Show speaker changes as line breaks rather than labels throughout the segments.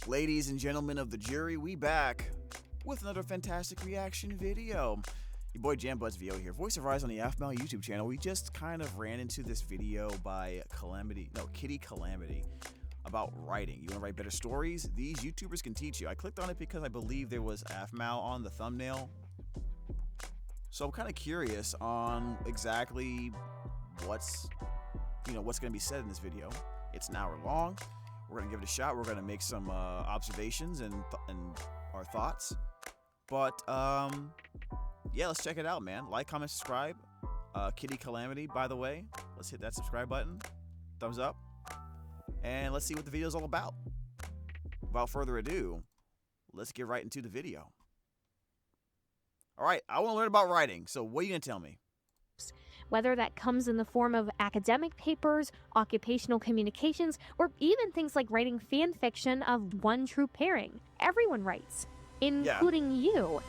Ladies and gentlemen of the jury, we back with another fantastic reaction video. Your boy JamBuzzVO here, voice of Rise on the Aphmau YouTube channel. We just kind of ran into this video by kiittycalamity about writing. You want to write better stories? These YouTubers can teach you. I clicked on it because I believe there was Aphmau on the thumbnail. So I'm kind of curious on exactly what's going to be said in this video. It's an hour long. We're going to give it a shot. We're going to make some observations and our thoughts. But yeah, let's check it out, man. Like, comment, subscribe. kiittycalamity, by the way. Let's hit that subscribe button. Thumbs up. And let's see what the video is all about. Without further ado, let's get right into the video. All right, I want to learn about writing. So what are you going to tell me?
Whether that comes in the form of academic papers, occupational communications, or even things like writing fan fiction of one true pairing. Everyone writes, including you.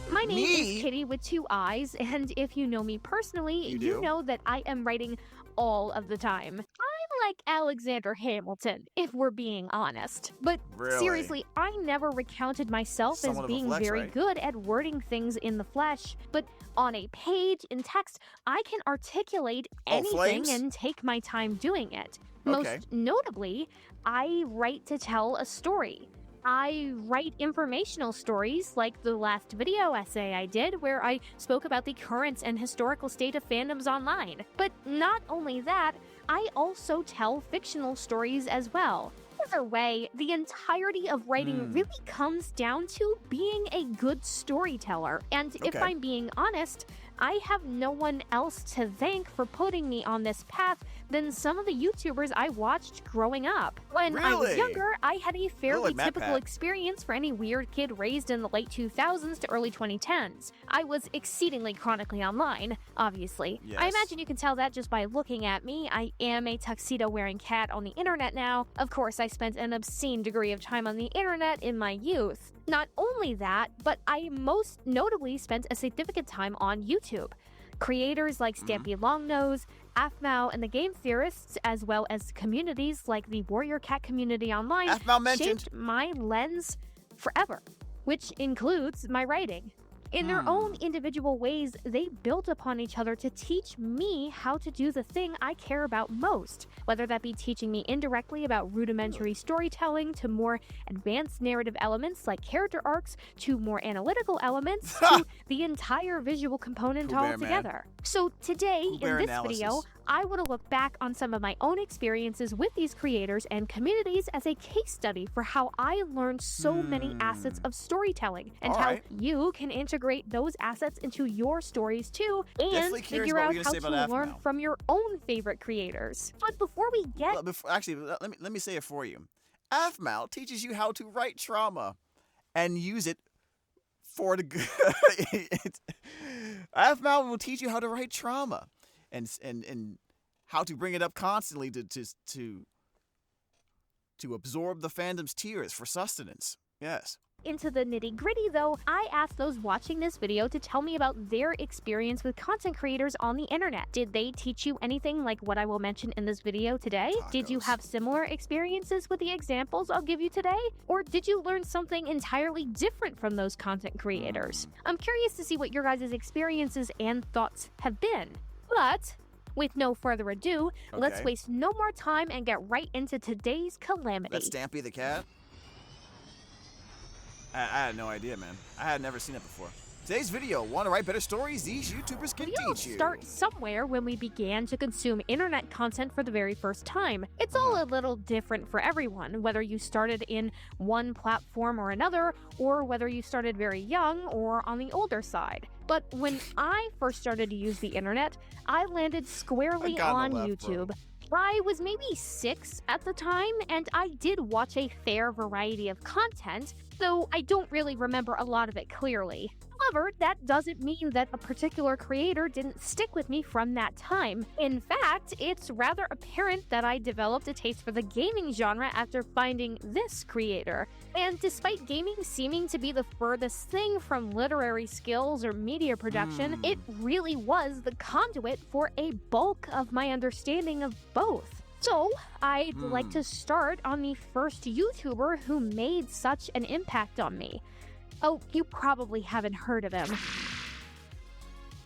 My name is Kitty with 2 eyes, and if you know me personally, you know that I am writing all of the time. I'm like Alexander Hamilton, if we're being honest. But seriously, I never recounted myself as being very good at wording things in the flesh. But on a page, in text, I can articulate anything and take my time doing it. Most notably, I write to tell a story. I write informational stories like the last video essay I did where I spoke about the current and historical state of fandoms online. But not only that, I also tell fictional stories as well. Either way, the entirety of writing really comes down to being a good storyteller. And if I'm being honest, I have no one else to thank for putting me on this path than some of the YouTubers I watched growing up. When I was younger, I had a fairly typical experience for any weird kid raised in the late 2000s to early 2010s. I was exceedingly chronically online, obviously. I imagine you can tell that just by looking at me. I am a tuxedo-wearing cat on the internet now. Of course, I spent an obscene degree of time on the internet in my youth. Not only that, but I most notably spent a significant time on YouTube. Creators like Stampy Longnose, Aphmau, and the Game Theorists, as well as communities like the Warrior Cat community online, shaped my lens forever, which includes my writing. In their own individual ways, they built upon each other to teach me how to do the thing I care about most, whether that be teaching me indirectly about rudimentary storytelling to more advanced narrative elements like character arcs to more analytical elements to the entire visual component altogether. So today, in this video, I want to look back on some of my own experiences with these creators and communities as a case study for how I learned so many assets of storytelling and how you can integrate those assets into your stories too and figure out how to learn from your own favorite creators. But before we get...
Actually, let me say it for you. Aphmau teaches you how to write trauma and use it for the good. Aphmau will teach you how to write trauma and how to bring it up constantly to absorb the fandom's tears for sustenance. Yes.
Into the nitty-gritty though, I asked those watching this video to tell me about their experience with content creators on the internet. Did they teach you anything like what I will mention in this video today? Did you have similar experiences with the examples I'll give you today? Or did you learn something entirely different from those content creators? I'm curious to see what your guys' experiences and thoughts have been. But with no further ado, let's waste no more time and get right into today's calamity.
That's Stampy the cat? I had no idea, man. I had never seen it before. Today's video, want to write better stories? These YouTubers can teach you.
We all start somewhere when we began to consume internet content for the very first time. It's all a little different for everyone, whether you started in one platform or another, or whether you started very young or on the older side. But when I first started to use the internet, I landed squarely on YouTube. I was maybe 6 at the time, and I did watch a fair variety of content, though I don't really remember a lot of it clearly. However, that doesn't mean that a particular creator didn't stick with me from that time. In fact, it's rather apparent that I developed a taste for the gaming genre after finding this creator. And despite gaming seeming to be the furthest thing from literary skills or media production, it really was the conduit for a bulk of my understanding of both. So, I'd like to start on the first YouTuber who made such an impact on me. Oh, you probably haven't heard of him.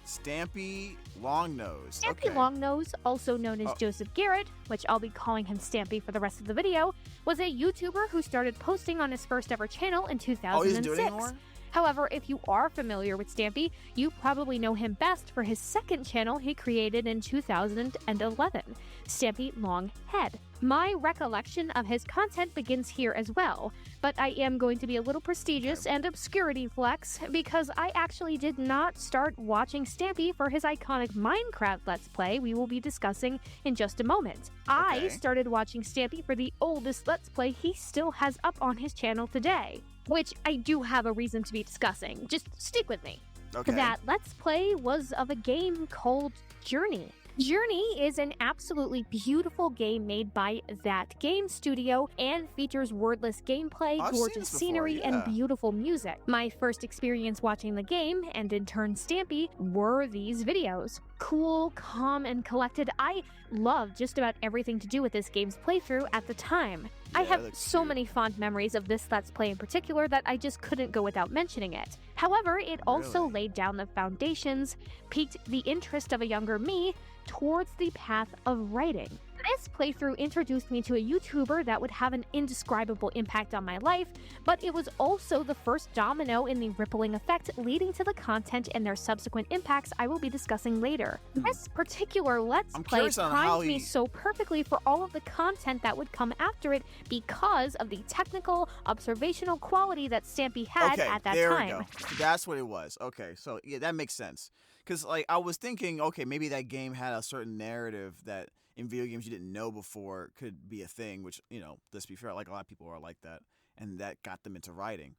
Stampy Longnose.
Stampy Longnose, also known as Joseph Garrett, which I'll be calling him Stampy for the rest of the video, was a YouTuber who started posting on his first ever channel in 2006.
Oh, he doesn't do it anymore?
However, if you are familiar with Stampy, you probably know him best for his second channel he created in 2011, Stampy Longhead. My recollection of his content begins here as well, but I am going to be a little prestigious and obscurity flex because I actually did not start watching Stampy for his iconic Minecraft Let's Play we will be discussing in just a moment. I started watching Stampy for the oldest Let's Play he still has up on his channel today, which I do have a reason to be discussing. Just stick with me. That Let's Play was of a game called Journey. Journey is an absolutely beautiful game made by That Game Studio and features wordless gameplay, gorgeous scenery, and beautiful music. My first experience watching the game, and in turn Stampy, were these videos. Cool, calm, and collected. I loved just about everything to do with this game's playthrough at the time. I have so many fond memories of this Let's Play in particular that I just couldn't go without mentioning it. However, it also laid down the foundations, piqued the interest of a younger me towards the path of writing. This playthrough introduced me to a YouTuber that would have an indescribable impact on my life, but it was also the first domino in the rippling effect leading to the content and their subsequent impacts I will be discussing later. This particular Let's Play primed me so perfectly for all of the content that would come after it because of the technical, observational quality that Stampy had at that time.
We go. That's what it was. Okay, so yeah, that makes sense. Because like I was thinking, okay, maybe that game had a certain narrative that in video games you didn't know before could be a thing, which, you know, let's be fair, like a lot of people are like that, and that got them into writing.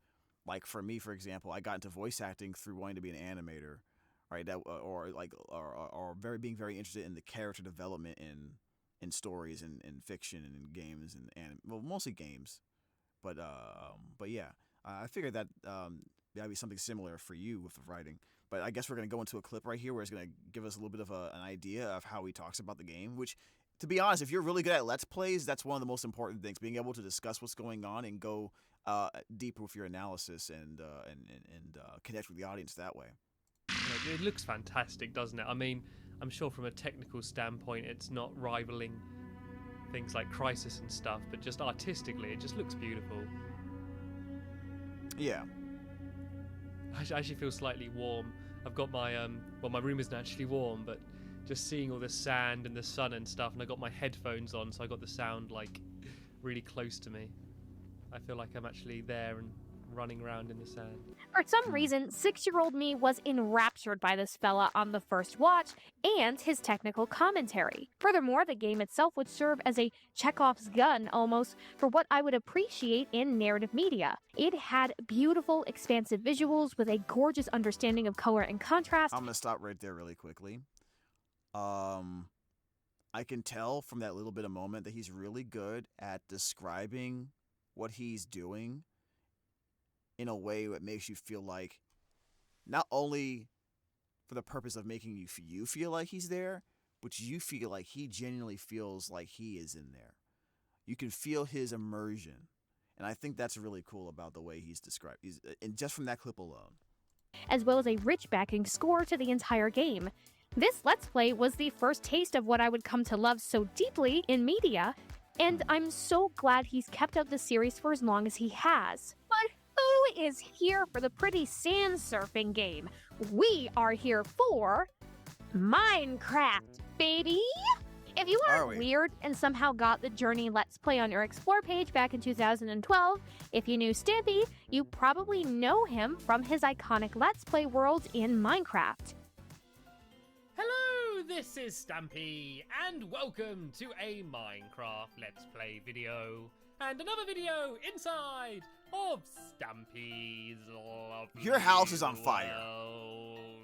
Like for me, for example, I got into voice acting through wanting to be an animator, right? That or being very interested in the character development in stories and in fiction and in games and well, mostly games, but yeah, I figured that that'd be something similar for you with the writing. But I guess we're going to go into a clip right here where it's going to give us a little bit of an idea of how he talks about the game, which, to be honest, if you're really good at Let's Plays, that's one of the most important things, being able to discuss what's going on and go deeper with your analysis and connect with the audience that way.
It looks fantastic, doesn't it? I mean, I'm sure from a technical standpoint, it's not rivaling things like Crysis and stuff, but just artistically, it just looks beautiful.
Yeah.
I actually feel slightly warm. I've got my well, my room isn't actually warm, but just seeing all the sand and the sun and stuff, and I got my headphones on, so I got the sound like really close to me. I feel like I'm actually there and running around in the sand.
For some reason, 6-year-old me was enraptured by this fella on the first watch and his technical commentary. Furthermore, the game itself would serve as a Chekhov's gun almost for what I would appreciate in narrative media. It had beautiful, expansive visuals with a gorgeous understanding of color and contrast.
I'm going to stop right there really quickly. I can tell from that little bit of moment that he's really good at describing what he's doing in a way that makes you feel like, not only for the purpose of making you feel like he's there, but you feel like he genuinely feels like he is in there. You can feel his immersion. And I think that's really cool about the way he's described. And just from that clip alone.
As well as a rich backing score to the entire game. This Let's Play was the first taste of what I would come to love so deeply in media, and I'm so glad he's kept up the series for as long as he has. But who is here for the pretty sand surfing game? We are here for Minecraft, baby! If you are weird and somehow got the Journey Let's Play on your Explore page back in 2012, if you knew Stampy, you probably know him from his iconic Let's Play world in Minecraft.
Hello, this is Stampy, and welcome to a Minecraft Let's Play video. And another video inside of Stampy's lovely
Your house is on fire.
world.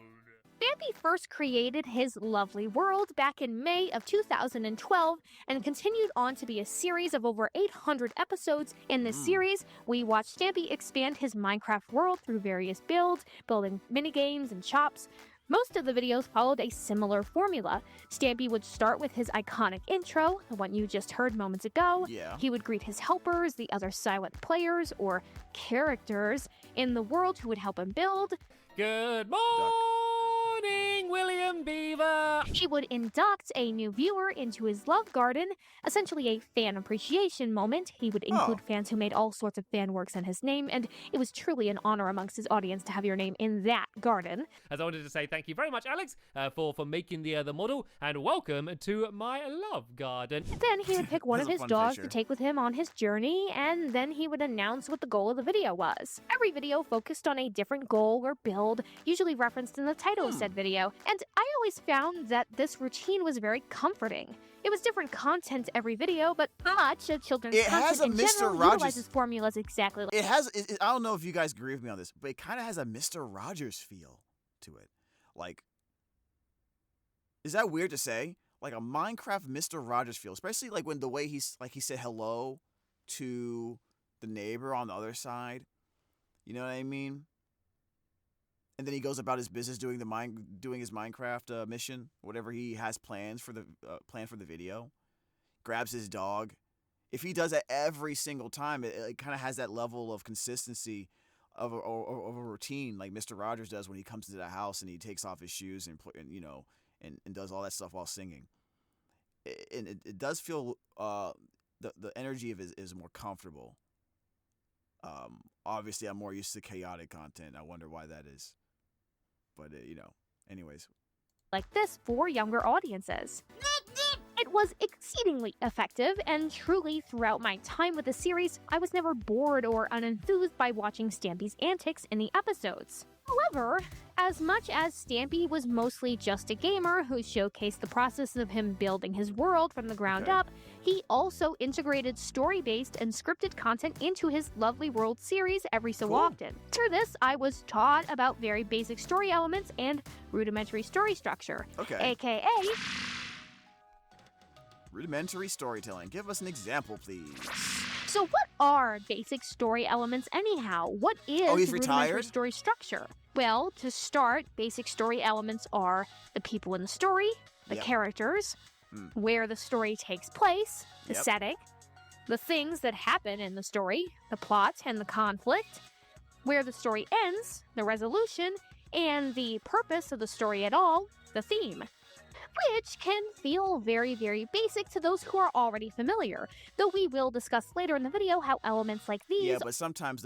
Stampy first created his lovely world back in May of 2012 and continued on to be a series of over 800 episodes. In this series, we watched Stampy expand his Minecraft world through various builds, building minigames and shops, Most of the videos followed a similar formula. Stampy would start with his iconic intro, the one you just heard moments ago.
Yeah.
He would greet his helpers, the other silent players or characters in the world who would help him build.
Good morning, William Beaver!
He would induct a new viewer into his love garden, essentially a fan appreciation moment. He would include fans who made all sorts of fan works in his name, and it was truly an honor amongst his audience to have your name in that garden.
As I wanted to say thank you very much, Alex, for making the model, and welcome to my love garden.
Then he would pick one of his dogs to take with him on his journey, and then he would announce what the goal of the video was. Every video focused on a different goal or build, usually referenced in the title of said video, and I always found that this routine was very comforting. It was different content every video, but much of children's content in general utilizes formulas exactly like
I don't know if you guys agree with me on this, but it kind of has a Mr. Rogers feel to it. Like, is that weird to say? Like a Minecraft Mr. Rogers feel, especially like when the way he said hello to the neighbor on the other side. You know what I mean? And then he goes about his business doing his Minecraft mission, whatever he has planned for the video. Grabs his dog. If he does that every single time, it kind of has that level of consistency of a routine, like Mr. Rogers does when he comes into the house and he takes off his shoes and does all that stuff while singing. And it does feel the energy of it is more comfortable. Obviously, I'm more used to chaotic content. I wonder why that is. But, anyways.
Like this for younger audiences. It was exceedingly effective, and truly, throughout my time with the series, I was never bored or unenthused by watching Stampy's antics in the episodes. However, as much as Stampy was mostly just a gamer who showcased the process of him building his world from the ground up, he also integrated story-based and scripted content into his Lovely World series every so often. Through this, I was taught about very basic story elements and rudimentary story structure, aka
rudimentary storytelling. Give us an example, please.
So what are basic story elements anyhow? What is rudimentary story structure? Well, to start, basic story elements are the people in the story, the characters, where the story takes place, the setting, the things that happen in the story, the plot and the conflict, where the story ends, the resolution, and the purpose of the story at all, the theme. Which can feel very, very basic to those who are already familiar, though we will discuss later in the video how elements like these...
Yeah, but sometimes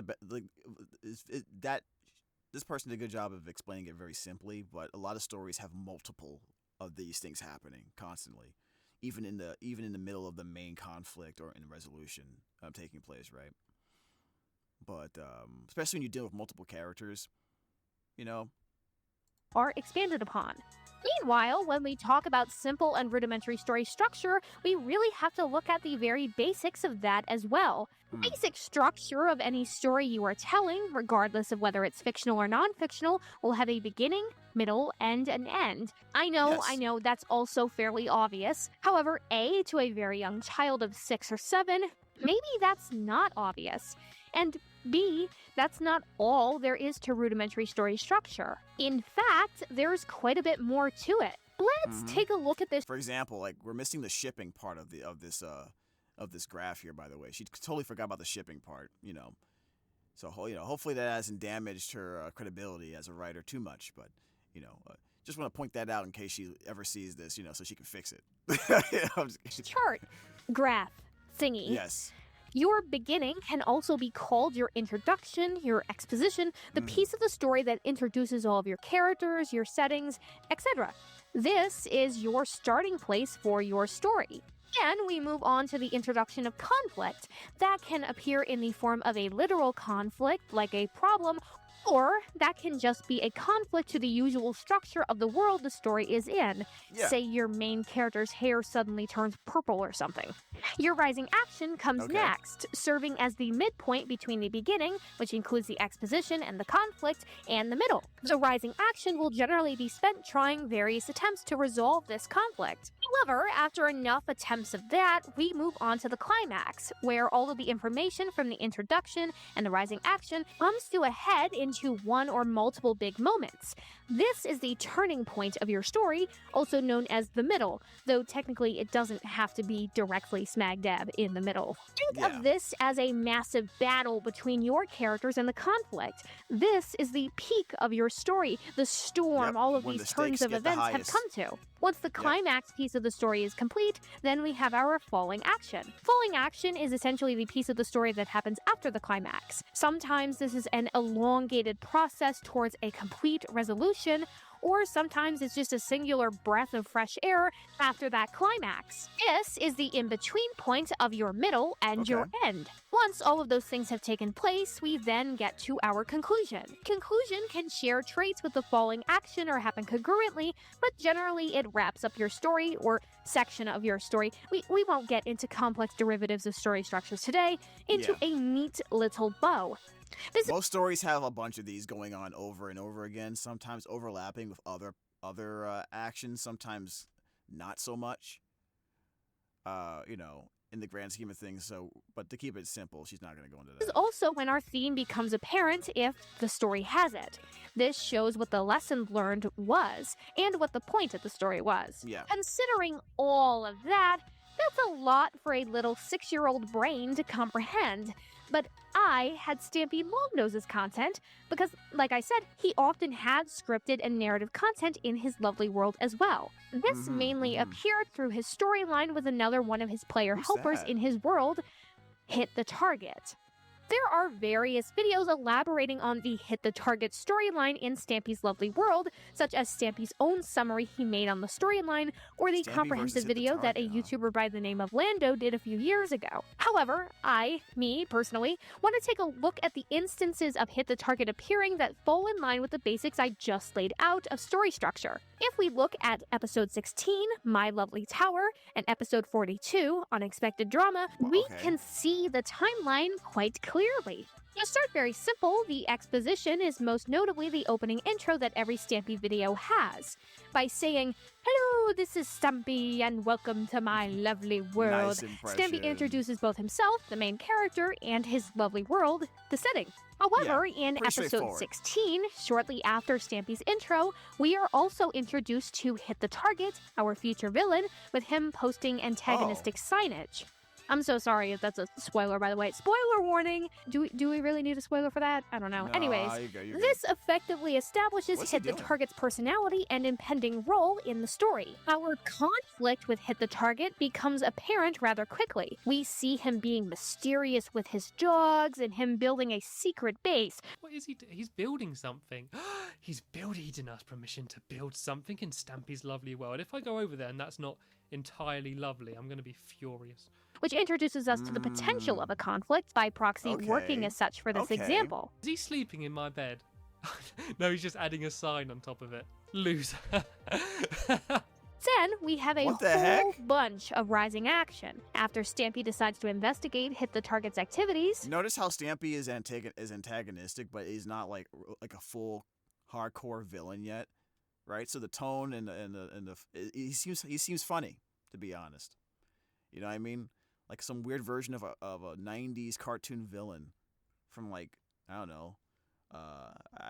this person did a good job of explaining it very simply, but a lot of stories have multiple of these things happening constantly, even in the middle of the main conflict or in the resolution taking place, right? But especially when you deal with multiple characters,
are expanded upon. Meanwhile, when we talk about simple and rudimentary story structure, we really have to look at the very basics of that as well. Basic structure of any story you are telling, regardless of whether it's fictional or non-fictional, will have a beginning, middle, and an end. I know, that's also fairly obvious. However, A, to a very young child of 6 or 7, maybe that's not obvious. And B, that's not all there is to rudimentary story structure. In fact, there's quite a bit more to it. Let's take a look at this.
For example, like we're missing the shipping part of this graph here. By the way, she totally forgot about the shipping part. So hopefully that hasn't damaged her credibility as a writer too much. But just want to point that out in case she ever sees this. So she can fix it.
Chart, graph, thingy.
Yes.
Your beginning can also be called your introduction, your exposition, the piece of the story that introduces all of your characters, your settings, etc. This is your starting place for your story. Then we move on to the introduction of conflict. That can appear in the form of a literal conflict, like a problem, or that can just be a conflict to the usual structure of the world the story is in. Yeah. Say your main character's hair suddenly turns purple or something. Your rising action comes next, serving as the midpoint between the beginning, which includes the exposition and the conflict, and the middle. The rising action will generally be spent trying various attempts to resolve this conflict. However, after enough attempts of that, we move on to the climax, where all of the information from the introduction and the rising action comes to a head in into one or multiple big moments. This is the turning point of your story, also known as the middle, though technically it doesn't have to be directly smack dab in the middle. Think of this as a massive battle between your characters and the conflict. This is the peak of your story, the storm all of these turns of events have come to. Once the climax piece of the story is complete, then we have our falling action. Falling action is essentially the piece of the story that happens after the climax. Sometimes this is an elongated process towards a complete resolution, or sometimes it's just a singular breath of fresh air after that climax. This is the in-between point of your middle and your end. Once all of those things have taken place, we then get to our conclusion. Conclusion can share traits with the falling action or happen congruently, but generally it wraps up your story or section of your story. We won't get into complex derivatives of story structures today, into a neat little bow.
Most stories have a bunch of these going on over and over again, sometimes overlapping with other actions, sometimes not so much. In the grand scheme of things. But to keep it simple, she's not going to go into that.
This is also when our theme becomes apparent if the story has it. This shows what the lesson learned was and what the point of the story was. Considering all of that, that's a lot for a little 6-year-old brain to comprehend. But I had Stampy Longnose's content because, like I said, he often had scripted and narrative content in his lovely world as well. This mainly appeared through his storyline with another one of his player helpers in his world, Hit the Target. There are various videos elaborating on the Hit the Target storyline in Stampy's lovely world, such as Stampy's own summary he made on the storyline, or the comprehensive video that a YouTuber by the name of Lando did a few years ago. However, me personally, want to take a look at the instances of Hit the Target appearing that fall in line with the basics I just laid out of story structure. If we look at episode 16, My Lovely Tower, and episode 42, Unexpected Drama, we can see the timeline quite clearly. To start very simple, the exposition is most notably the opening intro that every Stampy video has. By saying, "Hello, this is Stampy, and welcome to my lovely world," Stampy introduces both himself, the main character, and his lovely world, the setting. However, in episode 16, shortly after Stampy's intro, we are also introduced to Hit the Target, our future villain, with him posting antagonistic signage. I'm so sorry if that's a spoiler, by the way. Spoiler warning! Do we really need a spoiler for that? I don't know. Anyways, this effectively establishes Hit the Target's personality and impending role in the story. Our conflict with Hit the Target becomes apparent rather quickly. We see him being mysterious with his dogs and him building a secret base.
What is he doing? He's building something. He didn't ask permission to build something in Stampy's lovely world. If I go over there and that's not entirely lovely, I'm going to be furious.
Which introduces us to the potential of a conflict by proxy working as such for this example.
Is he sleeping in my bed? No, he's just adding a sign on top of it. Loser.
Then we have a whole bunch of rising action. After Stampy decides to investigate Hit the Target's activities.
Notice how Stampy is antagonistic, but he's not like a full hardcore villain yet, right? So the tone and he seems funny, to be honest. You know what I mean? Like some weird version of a 90s cartoon villain from, like, I don't know.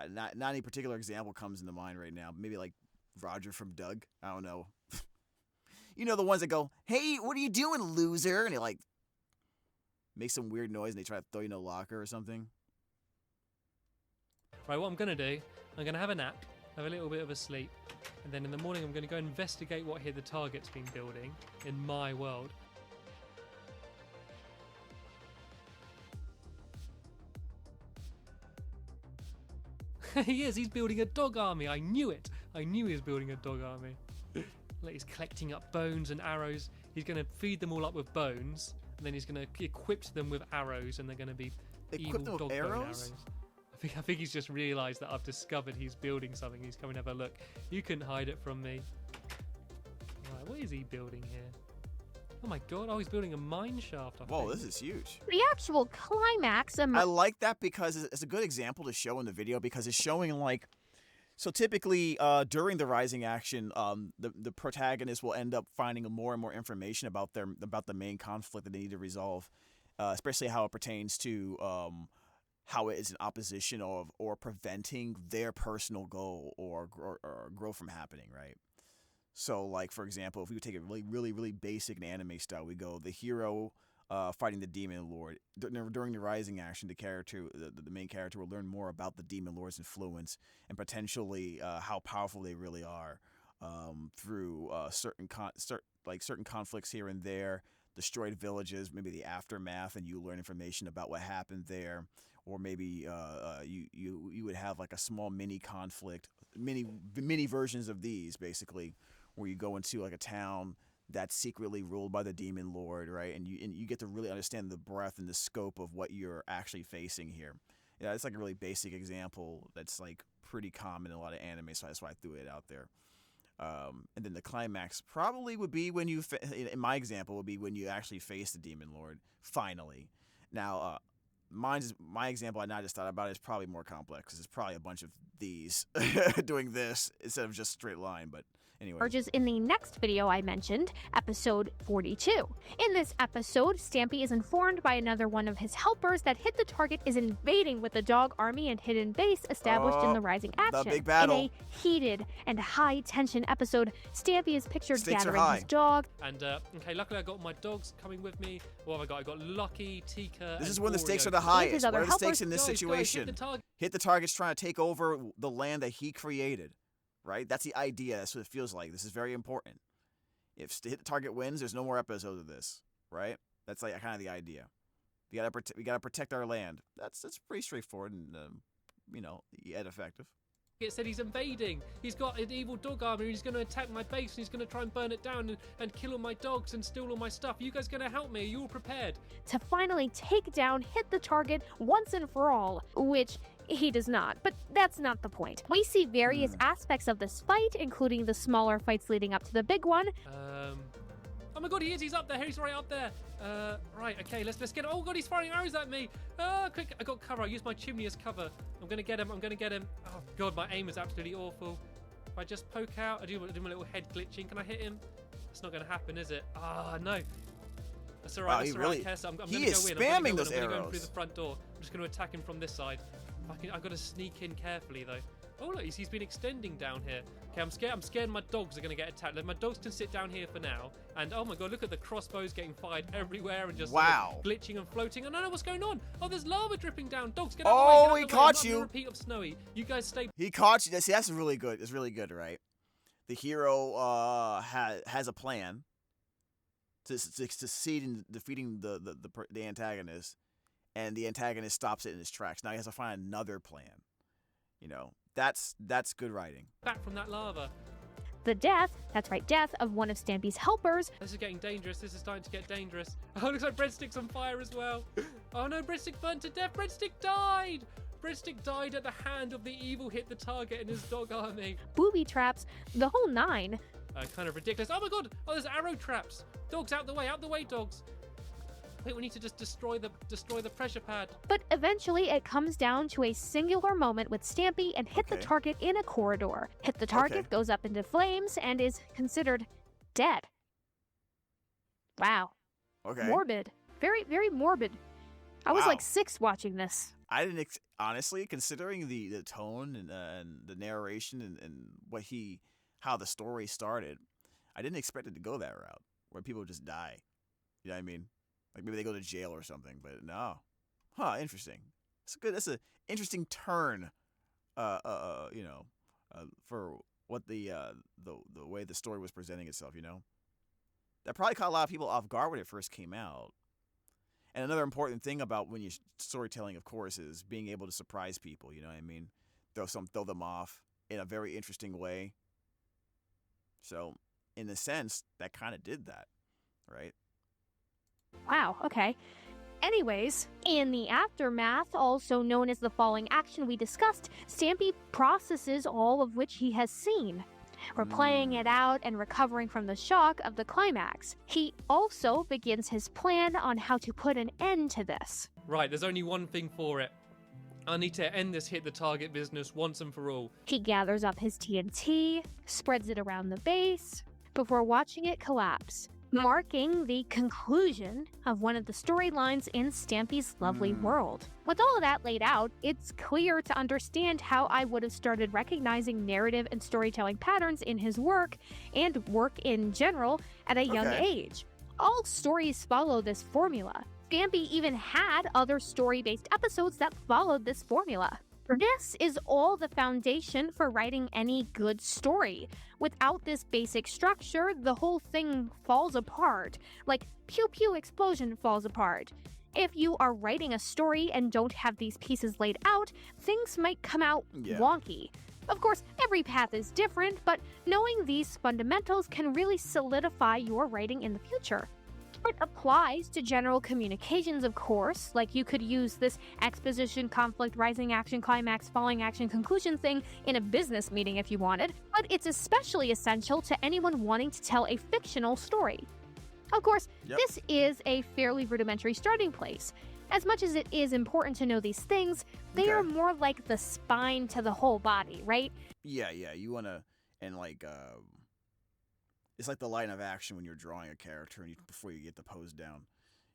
Not any particular example comes into mind right now. Maybe like Roger from Doug. I don't know. You know, the ones that go, "Hey, what are you doing, loser?" And he like makes some weird noise and they try to throw you in a locker or something.
Right, what I'm going to do, I'm going to have a nap, have a little bit of a sleep, and then in the morning I'm going to go investigate what Hit the Target's been building in my world. He's building a dog army. I knew it. I knew he was building a dog army. Like, he's collecting up bones and arrows. He's going to feed them all up with bones, and then he's going to equip them with arrows, and they're going to be evil dog bone arrows. I think he's just realised that I've discovered he's building something. He's coming to have a look. You couldn't hide it from me. Right, what is he building here? Oh my god, he's building a mine shaft.
Whoa, this is huge.
The actual climax...
I like that because it's a good example to show in the video because it's showing, like... So typically, during the rising action, the protagonist will end up finding more and more information about the main conflict that they need to resolve, especially how it pertains to how it is in opposition of or preventing their personal goal or growth from happening, right? So, like, for example, if we would take a really basic anime style, we go the hero fighting the demon lord. During the rising action, the main character will learn more about the demon lord's influence and potentially how powerful they really are through certain conflicts here and there, destroyed villages, maybe the aftermath, and you learn information about what happened there. Or maybe you would have like a small mini conflict, mini versions of these, basically, where you go into like a town that's secretly ruled by the demon lord, right? And you get to really understand the breadth and the scope of what you're actually facing here. Yeah, it's like a really basic example that's like pretty common in a lot of anime, so that's why I threw it out there. And then the climax probably would be when in my example, would be when you actually face the demon lord finally. Now, my example I just thought about is probably more complex. It's probably a bunch of these doing this instead of just straight line, but anyway.
Emerges in the next video I mentioned, episode 42. In this episode, Stampy is informed by another one of his helpers that Hit the Target is invading with the dog army and hidden base established in the rising action.
The big battle.
In a heated and high-tension episode, Stampy is pictured
Stakes
gathering his dog.
And, okay, luckily I got my dogs coming with me. What have I got? I got Lucky, Tika,
This is
and
when the
Oreo.
stakes are the highest. What are the
helpers.
stakes in this
Guys,
situation?
hit the target.
Hit the Target's trying to take over the land that he created, right? That's the idea. That's what it feels like. This is very important. If Hit the Target wins, there's no more episodes of this, right? That's like kind of the idea. We gotta protect our land. That's pretty straightforward and yet effective.
It said he's invading. He's got an evil dog army and he's going to attack my base and he's going to try and burn it down and kill all my dogs and steal all my stuff. Are you guys going to help me? Are you all prepared?
To finally take down Hit the Target once and for all, which he does not, but that's not the point. We see various aspects of this fight, including the smaller fights leading up to the big one.
Oh my god, he's up there. He's right up there. Right, okay, let's get him. Oh god, he's firing arrows at me. Quick, I got cover. I used my chimney as cover. I'm gonna get him. Oh god, my aim is absolutely awful. If I just poke out, I do my little head glitching. Can I hit him? It's not gonna happen, is it? No. That's alright.
Wow,
that's alright, Kess. I'm gonna go in.
Spamming those
I'm gonna go in
arrows.
through the front door. I'm just gonna attack him from this side. I've got to sneak in carefully though. Oh look, he's been extending down here. Okay, I'm scared my dogs are going to get attacked. My dogs can sit down here for now. And oh my god, look at the crossbows getting fired everywhere and just glitching and floating. I don't know what's going on. Oh, there's lava dripping down. Dogs, get out of the way. Get out of the way.
He caught you.
I'm gonna repeat of Snowy. You guys stay.
He caught you. See, that's really good. It's really good, right? The hero has a plan to succeed in defeating the antagonist, and the antagonist stops it in its tracks. Now he has to find another plan. That's good writing.
Back from that lava.
The death of one of Stampy's helpers.
This is getting dangerous. This is starting to get dangerous. Oh, looks like Breadstick's on fire as well. Oh no, Breadstick burned to death. Breadstick died. Breadstick died at the hand of the evil Hit the Target and his dog army.
Booby traps, the whole nine.
Kind of ridiculous. Oh my god. Oh, there's arrow traps. Dogs, out the way, dogs. Wait, we need to just destroy the pressure pad.
But eventually it comes down to a singular moment with Stampy and Hit the Target in a corridor. Hit the Target goes up into flames and is considered dead. Wow.
Okay.
Morbid. Very, very morbid. I was like 6 watching this.
I didn't honestly, considering the tone and the narration and how the story started, I didn't expect it to go that route where people just die. You know what I mean? Like maybe they go to jail or something, but no. Interesting. It's good. That's an interesting turn. For what the way the story was presenting itself. That probably caught a lot of people off guard when it first came out. And another important thing about when you storytelling, of course, is being able to surprise people. You know what I mean? Throw them off in a very interesting way. So, in a sense, that kind of did that, right?
Wow, okay. Anyways, in the aftermath, also known as the falling action we discussed, Stampy processes all of which he has seen, replaying it out and recovering from the shock of the climax. He also begins his plan on how to put an end to this.
Right, there's only one thing for it. I need to end this Hit the Target business once and for all.
He gathers up his TNT, spreads it around the base, before watching it collapse. marking the conclusion of one of the storylines in Stampy's lovely world. With all of that laid out, it's clear to understand how I would have started recognizing narrative and storytelling patterns in his work, and work in general, at a young age. All stories follow this formula. Stampy even had other story-based episodes that followed this formula. This is all the foundation for writing any good story. Without this basic structure, the whole thing falls apart. Like pew pew explosion falls apart. If you are writing a story and don't have these pieces laid out, things might come out wonky. Of course, every path is different, but knowing these fundamentals can really solidify your writing in the future. It applies to general communications, of course, like you could use this exposition, conflict, rising action, climax, falling action, conclusion thing in a business meeting if you wanted, but it's especially essential to anyone wanting to tell a fictional story. Of course, this is a fairly rudimentary starting place. As much as it is important to know these things, they are more like the spine to the whole body, right?
Yeah, you want to, and like, it's like the line of action when you're drawing a character and before you get the pose down.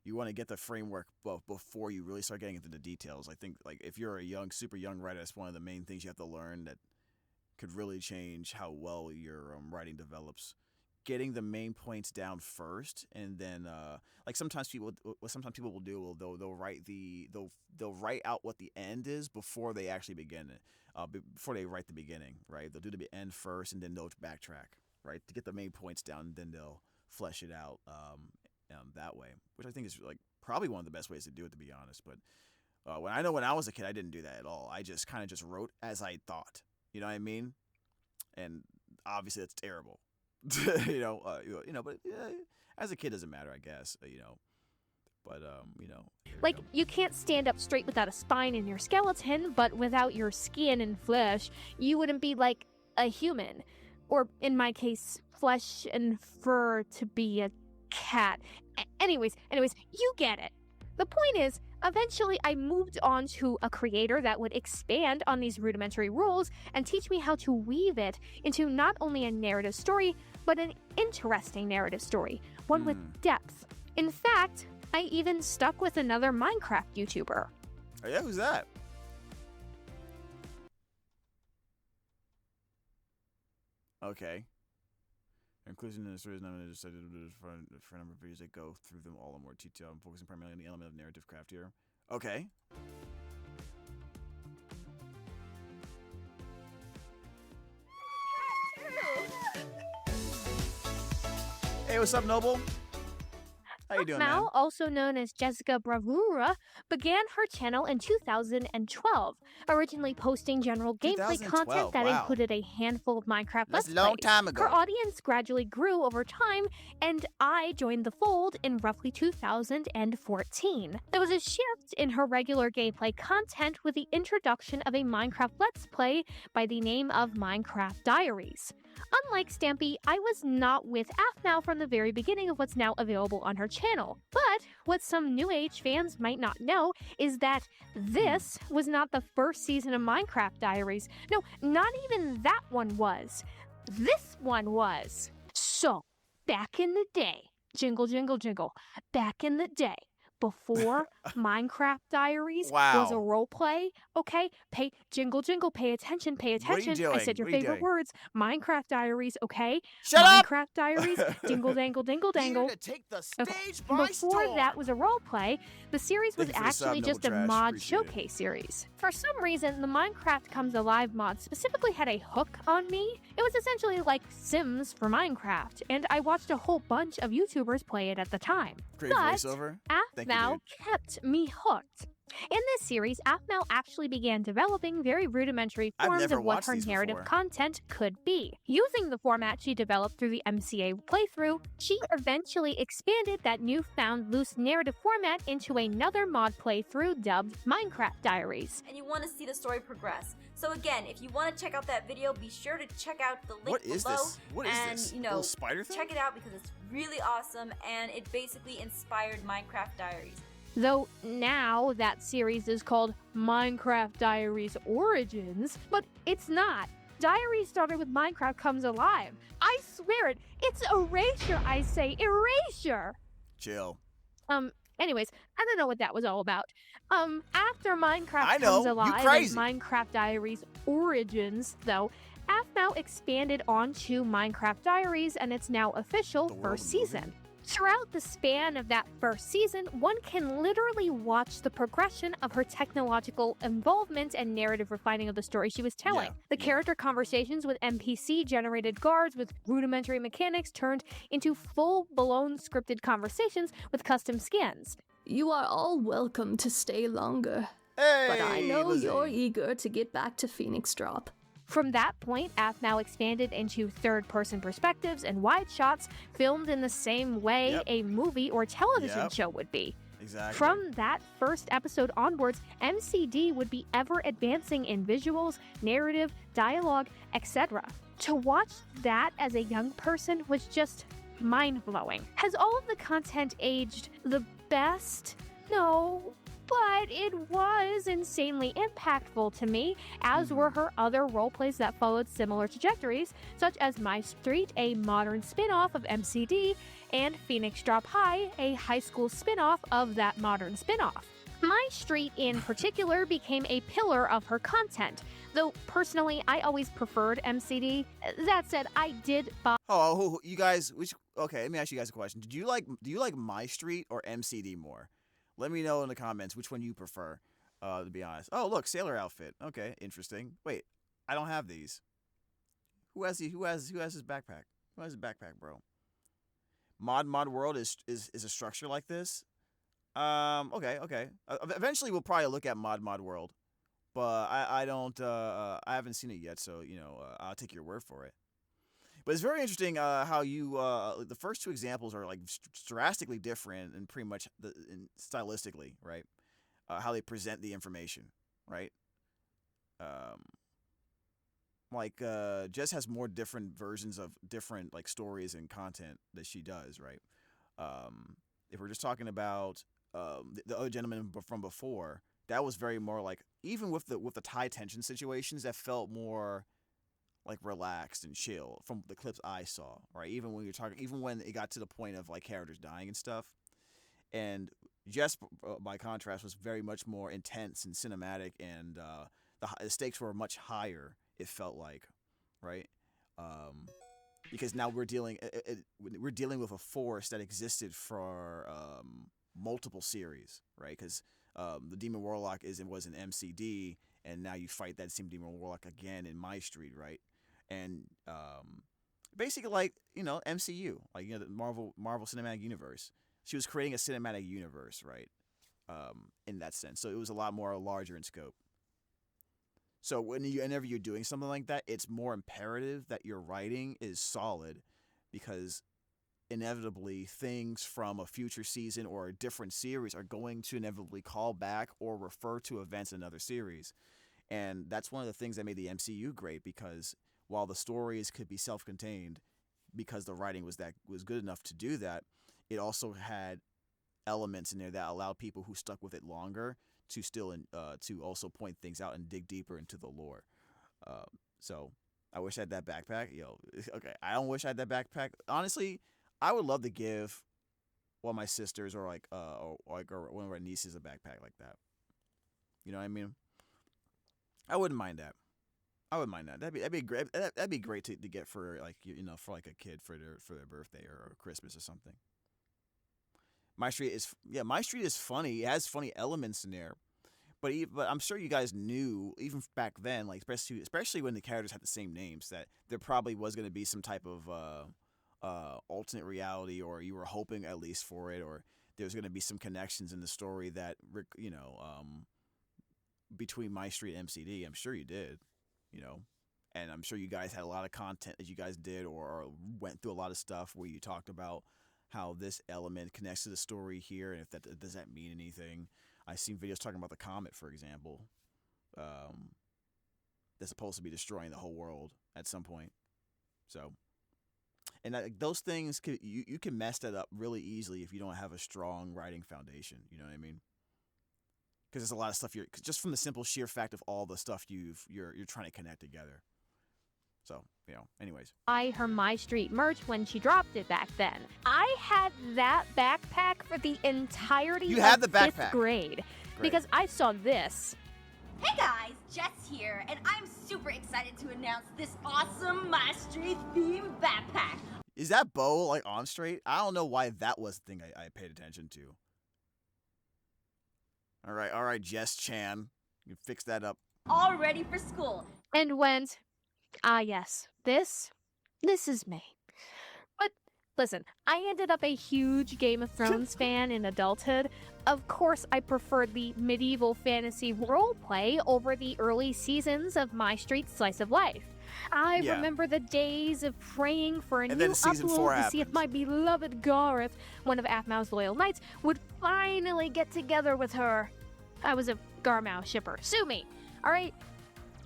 You want to get the framework before you really start getting into the details. I think like if you're a super young writer, that's one of the main things you have to learn that could really change how well your writing develops. Getting the main points down first, and then like sometimes people will do, they'll write out what the end is before they actually begin it. Before they write the beginning, right? They'll do the end first, and then they'll backtrack, right, to get the main points down, and then they'll flesh it out that way, which I think is like probably one of the best ways to do it, to be honest. But when I was a kid, I didn't do that at all. I just kind of just wrote as I thought. You know what I mean? And obviously that's terrible. But as a kid, it doesn't matter, I guess. But
like you can't stand up straight without a spine in your skeleton, but without your skin and flesh, you wouldn't be like a human. Or, in my case, flesh and fur to be a cat. Anyways, you get it. The point is, eventually I moved on to a creator that would expand on these rudimentary rules and teach me how to weave it into not only a narrative story, but an interesting narrative story, one with depth. In fact, I even stuck with another Minecraft YouTuber.
Oh yeah, who's that? Okay. Inclusion in the story is not decided for a number of videos that go through them all in more detail. I'm focusing primarily on the element of narrative craft here. Okay. Hey, what's up, Noble? How you doing, man?
Aphmau, also known as Jessica Bravura, began her channel in 2012, originally posting general gameplay content that included a handful of Minecraft Let's Plays.
That's a long time ago.
Her audience gradually grew over time, and I joined the fold in roughly 2014. There was a shift in her regular gameplay content with the introduction of a Minecraft Let's Play by the name of Minecraft Diaries. Unlike Stampy, I was not with Aphmau from the very beginning of what's now available on her channel. But what some New Age fans might not know is that this was not the first season of Minecraft Diaries. No, not even that one was. This one was. So, back in the day, jingle, jingle, jingle, back in the day, before Minecraft Diaries was a role play, okay? Jingle, jingle, pay attention, pay attention. I said your favorite words. Minecraft Diaries, okay?
Shut up!
Minecraft Diaries, dingle, dangle, dingle, dangle.
To take the stage by
Before
storm.
that was a role play, the series was actually just a mod showcase series. For some reason, the Minecraft Comes Alive mod specifically had a hook on me. It was essentially like Sims for Minecraft, and I watched a whole bunch of YouTubers play it at the time.
Great voiceover.
Aphmau kept me hooked. In this series, Aphmau actually began developing very rudimentary forms of what her narrative content could be. Using the format she developed through the MCA playthrough, she eventually expanded that newfound loose narrative format into another mod playthrough dubbed Minecraft Diaries.
And you want to see the story progress. So again, if you want to check out that video, be sure to check out the link below.
What is this? What is this? Little spider thing?
Check it out because it's really awesome and it basically inspired Minecraft Diaries.
Though now that series is called Minecraft Diaries Origins, but it's not. Diary started with Minecraft Comes Alive. I swear it. It's erasure, I say. Erasure.
Chill.
Anyways, I don't know what that was all about. After Minecraft
You
Comes Alive and
crazy.
Minecraft Diaries Origins, though, Aphmau expanded onto Minecraft Diaries, and it's now official first season. Throughout the span of that first season, one can literally watch the progression of her technological involvement and narrative refining of the story she was telling. The character conversations with NPC-generated guards with rudimentary mechanics turned into full-blown scripted conversations with custom skins.
You are all welcome to stay longer,
Hey,
but I know
Lizzie.
you're eager to get back to Phoenix Drop.
From that point, Aphmau expanded into third-person perspectives and wide shots filmed in the same way a movie or television show would be.
Exactly.
From that first episode onwards, MCD would be ever advancing in visuals, narrative, dialogue, etc. To watch that as a young person was just mind-blowing. Has all of the content aged the best? No. But it was insanely impactful to me, as were her other roleplays that followed similar trajectories, such as My Street, a modern spin-off of MCD, and Phoenix Drop High, a high school spin-off of that modern spin-off. My Street, in particular, became a pillar of her content, though personally, I always preferred MCD. That said, I did buy.
Oh, you guys, okay, let me ask you guys a question. Do you like My Street or MCD more? Let me know in the comments which one you prefer, to be honest. Oh, look, sailor outfit. Okay, interesting. Wait, I don't have these. Who has his backpack? Who has his backpack, bro? Mod World is a structure like this. Okay. Eventually we'll probably look at Mod World, but I haven't seen it yet, so I'll take your word for it. But it's very interesting how you the first two examples are like drastically different and pretty much stylistically, right? How they present the information, right? Jess has more different versions of different like stories and content that she does, right? If we're just talking about the other gentleman from before, that was very more like, even with the high tension situations, that felt more like relaxed and chill from the clips I saw, right? Even when it got to the point of like characters dying and stuff. And Jess, by contrast, was very much more intense and cinematic, and the stakes were much higher, it felt like, right? Because now we're dealing with a force that existed for multiple series, right? Because the Demon Warlock was an MCD, and now you fight that same Demon Warlock again in My Street, right? And basically, like, MCU, like, the Marvel Cinematic Universe. She was creating a cinematic universe, right? In that sense, so it was a lot more larger in scope. So whenever you're doing something like that, it's more imperative that your writing is solid, because inevitably things from a future season or a different series are going to inevitably call back or refer to events in another series. And that's one of the things that made the MCU great, because while the stories could be self-contained, because the writing was good enough to do that, it also had elements in there that allowed people who stuck with it longer to still to also point things out and dig deeper into the lore. So I wish I had that backpack. Okay, I don't wish I had that backpack. Honestly, I would love to give one of my sisters or one of our nieces a backpack like that. You know what I mean? I wouldn't mind that. That'd be great. That'd be great to get for like for like a kid for their birthday or Christmas or something. My Street is funny. It has funny elements in there, but I'm sure you guys knew even back then, like especially when the characters had the same names, that there probably was going to be some type of alternate reality, or you were hoping at least for it, or there's going to be some connections in the story that between My Street and MCD. I'm sure you did, and I'm sure you guys had a lot of content that you guys did or went through a lot of stuff where you talked about how this element connects to the story here, and if does that mean anything. I've seen videos talking about the comet, for example, that's supposed to be destroying the whole world at some point. So, and those things you can mess that up really easily if you don't have a strong writing foundation. You know what I mean? Because there's a lot of stuff just from the simple sheer fact of all the stuff you're trying to connect together. So, anyways.
Buy her My Street merch when she dropped it back then. I had that backpack for the entirety of
the
5th
backpack.
grade because I saw this.
Hey guys, Jess here, and I'm super excited to announce this awesome My Street themed backpack.
Is that bow like on straight? I don't know why that was the thing I paid attention to. All right, Jess Chan, you fix that up.
All ready for school.
And went, yes, this is me. But listen, I ended up a huge Game of Thrones fan in adulthood. Of course, I preferred the medieval fantasy roleplay over the early seasons of My Street Slice of Life. I remember the days of praying for a new upload to see if my beloved Gareth, one of Aphmau's loyal knights, would finally get together with her. I was a Garmau shipper. Sue me, all right?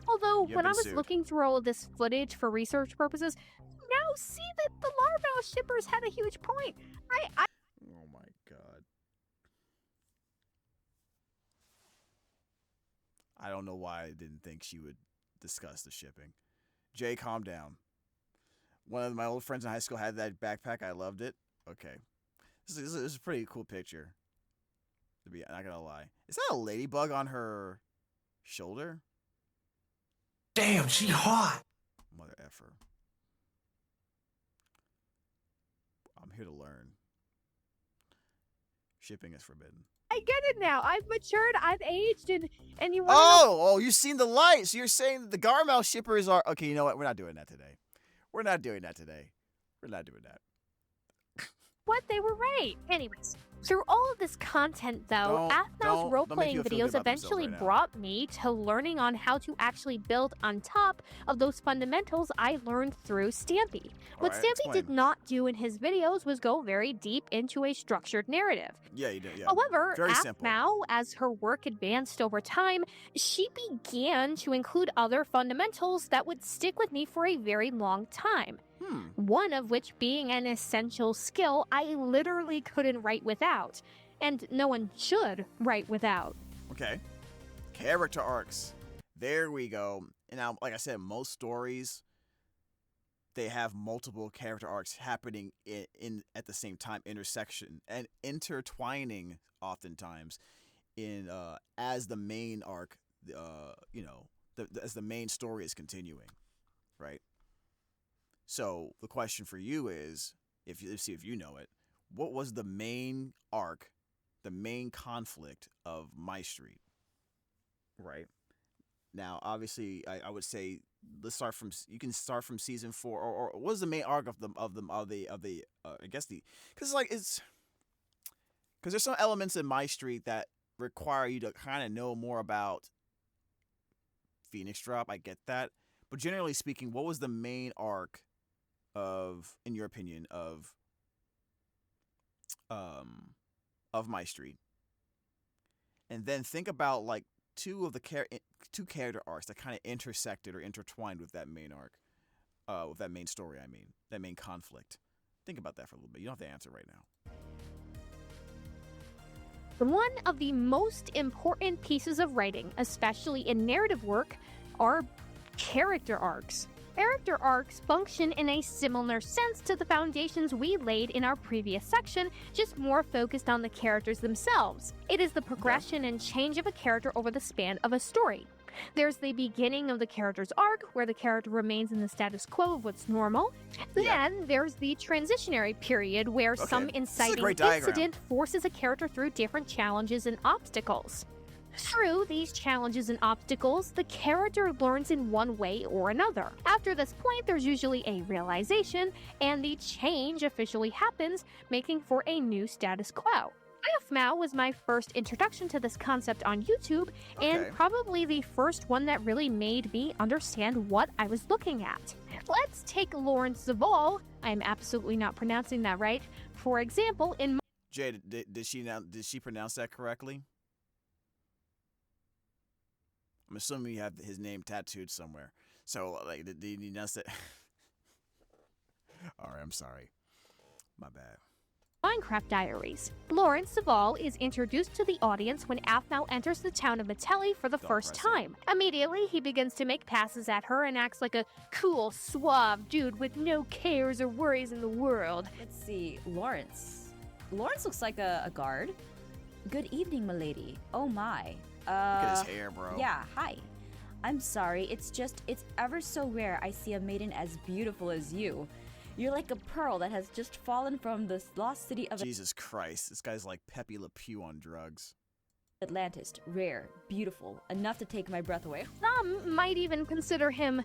Although, when I was looking through all of this footage for research purposes, now see that the Larval shippers had a huge point.
Oh my god. I don't know why I didn't think she would discuss the shipping. Jay, calm down. One of my old friends in high school had that backpack. I loved it. Okay. This is a pretty cool picture. To be not gonna lie. Is that a ladybug on her shoulder?
Damn, she hot.
Mother effer. I'm here to learn. Shipping is forbidden.
I get it now. I've matured. I've aged, and you.
Oh, you've seen the light. So you're saying the Garmau shippers are okay. You know what? We're not doing that today. We're not doing that.
What? They were right. Anyways, through all of this content, though, Aphmau's role-playing videos eventually brought me to learning on how to actually build on top of those fundamentals I learned through Stampy. What Stampy did not do in his videos was go very deep into a structured narrative.
Yeah, you did. Yeah.
However,
very simple.
Aphmau, as her work advanced over time, she began to include other fundamentals that would stick with me for a very long time. One of which being an essential skill I literally couldn't write without, and no one should write without.
Okay. Character arcs. There we go. And now, like I said, most stories, they have multiple character arcs happening in at the same time, intersection and intertwining oftentimes in as the main arc, as the main story is continuing, right? So the question for you is, let's see if you know it, what was the main arc, the main conflict of My Street? Right. Now, obviously, I would say you can start from season 4, or what was the main arc of because there's some elements in My Street that require you to kind of know more about Phoenix Drop. I get that, but generally speaking, what was the main arc in your opinion, of My Street? And then think about like two character arcs that kind of intersected or intertwined with that main arc, with that main story. I mean, that main conflict. Think about that for a little bit. You don't have to answer right now.
One of the most important pieces of writing, especially in narrative work, are character arcs. Character arcs function in a similar sense to the foundations we laid in our previous section, just more focused on the characters themselves. It is the progression and change of a character over the span of a story. There's the beginning of the character's arc, where the character remains in the status quo of what's normal. Then there's the transitionary period, where some inciting incident forces a character through different challenges and obstacles. Through these challenges and obstacles, the character learns in one way or another. After this point, there's usually a realization, and the change officially happens, making for a new status quo. Aphmau was my first introduction to this concept on YouTube, and probably the first one that really made me understand what I was looking at. Let's take Lawrence Zaval, I'm absolutely not pronouncing that right, for example, in
Jay, did she pronounce that correctly? I'm assuming you have his name tattooed somewhere. So, like, did you announce that? All right, I'm sorry. My bad.
Minecraft Diaries. Lawrence Duvall is introduced to the audience when Aphmau enters the town of Metelli for the first time. Immediately, he begins to make passes at her and acts like a cool, suave dude with no cares or worries in the world.
Let's see, Lawrence. Lawrence looks like a guard. Good evening, milady. Oh my.
Look at his hair, bro.
Yeah, hi. I'm sorry, it's ever so rare I see a maiden as beautiful as you. You're like a pearl that has just fallen from the lost city of
Jesus Christ, this guy's like Pepe Le Pew on drugs.
Atlantis. Rare, beautiful, enough to take my breath away.
Some might even consider him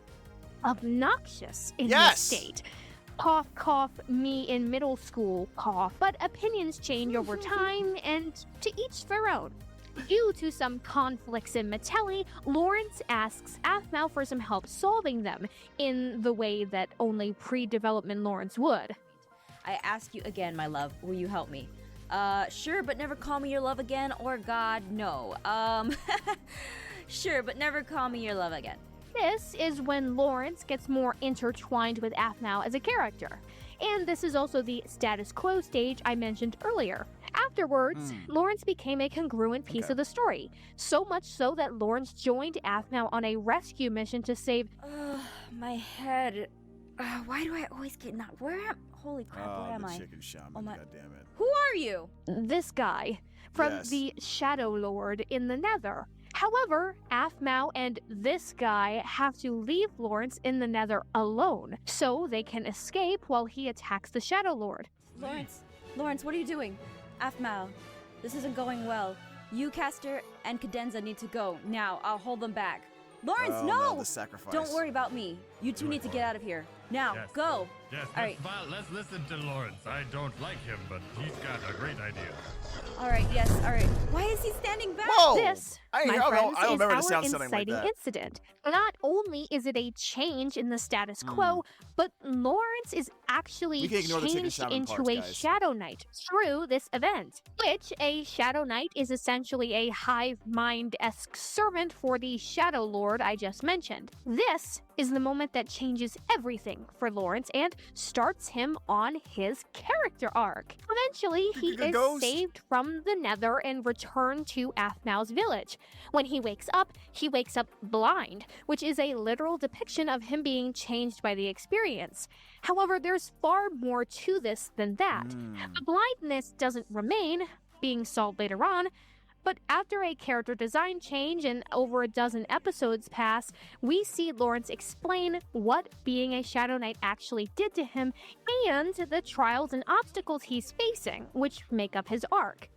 obnoxious in
Yes!
this state. Cough, cough, me in middle school, cough. But opinions change over time, and to each their own. Due to some conflicts in Metelli, Lawrence asks Aphmau for some help solving them, in the way that only pre-development Lawrence would.
I ask you again, my love, will you help me? Sure, but never call me your love again, or God, no. Sure, but never call me your love again.
This is when Lawrence gets more intertwined with Aphmau as a character. And this is also the status quo stage I mentioned earlier. Afterwards, Lawrence became a congruent piece of the story, so much so that Lawrence joined Aphmau on a rescue mission to save...
My head. Why do I always get knocked? Holy crap, where am I?
Chicken shaman,
Oh my...
goddammit.
Who are you?
this guy from
Yes.
the Shadow Lord in the Nether. However, Aphmau and this guy have to leave Lawrence in the Nether alone, so they can escape while he attacks the Shadow Lord.
Lawrence, what are you doing? Aphmau, this isn't going well. You, Caster, and Cadenza need to go. Now, I'll hold them back. Lawrence,
Oh,
no!
the sacrifice.
Don't worry about me. You two need to get out of here. Now,
Yes.
go!
Yes,
All right.
let's listen to Lawrence. I don't like him, but he's got a great idea.
Alright, yes, alright. Why is he standing back?
Whoa!
This,
I
my
don't
friends,
remember the
is our
sound sounding like
inciting
that.
incident. Not only is it a change in the status quo, but Lawrence is actually
We can ignore the chicken
changed
shaman
into
parts,
a
guys.
Shadow Knight through this event, which a Shadow Knight is essentially a hive mind-esque servant for the Shadow Lord I just mentioned. This is the moment that changes everything for Lawrence and starts him on his character arc. Eventually, he is
Ghost.
saved from the Nether and returned to Aphmau's village. When he wakes up blind, which is a literal depiction of him being changed by the experience. However, there's far more to this than that. The blindness doesn't remain, being solved later on, but after a character design change and over a dozen episodes pass, we see Lawrence explain what being a Shadow Knight actually did to him and the trials and obstacles he's facing, which make up his arc.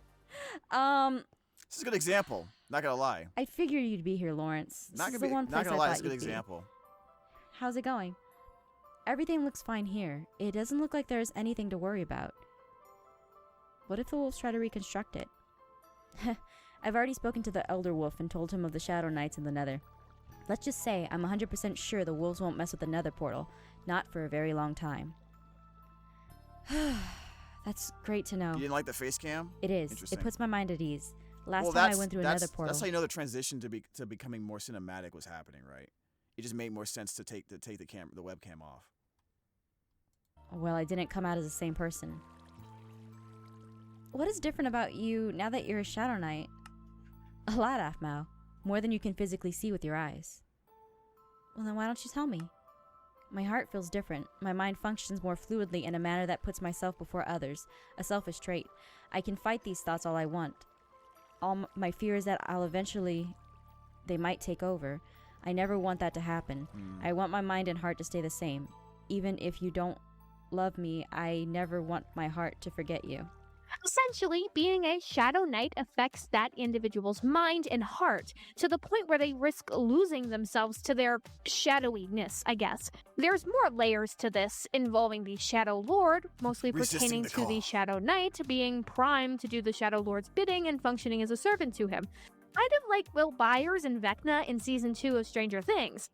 This is a good example. Not gonna lie.
I figured you'd be here, Lawrence.
Not
This is
gonna
the one
be.
place
Not gonna
I
lie.
thought
It's a good
you'd be.
example.
How's it going? Everything looks fine here. It doesn't look like there's anything to worry about. What if the wolves try to reconstruct it? I've already spoken to the Elder Wolf and told him of the Shadow Knights in the Nether. Let's just say I'm 100% sure the wolves won't mess with the Nether portal. Not for a very long time. That's great to know.
You didn't like the face cam?
It is.
Interesting.
It puts my mind at ease. Last
Well,
time I went through another portal.
That's how you know the transition to becoming more cinematic was happening, right? It just made more sense to take the webcam off.
Well, I didn't come out as the same person. What is different about you now that you're a Shadow Knight? A lot, Aphmau. More than you can physically see with your eyes. Well, then why don't you tell me? My heart feels different. My mind functions more fluidly in a manner that puts myself before others. A selfish trait. I can fight these thoughts all I want. My fear is that they might take over. I never want that to happen. I want my mind and heart to stay the same. Even if you don't love me, I never want my heart to forget you.
Essentially, being a Shadow Knight affects that individual's mind and heart to the point where they risk losing themselves to their shadowiness, I guess. There's more layers to this involving the Shadow Lord, mostly
Resisting
pertaining
the
to the
call.
Shadow Knight being primed to do the Shadow Lord's bidding and functioning as a servant to him. Kind of like Will Byers and Vecna in Season 2 of Stranger Things.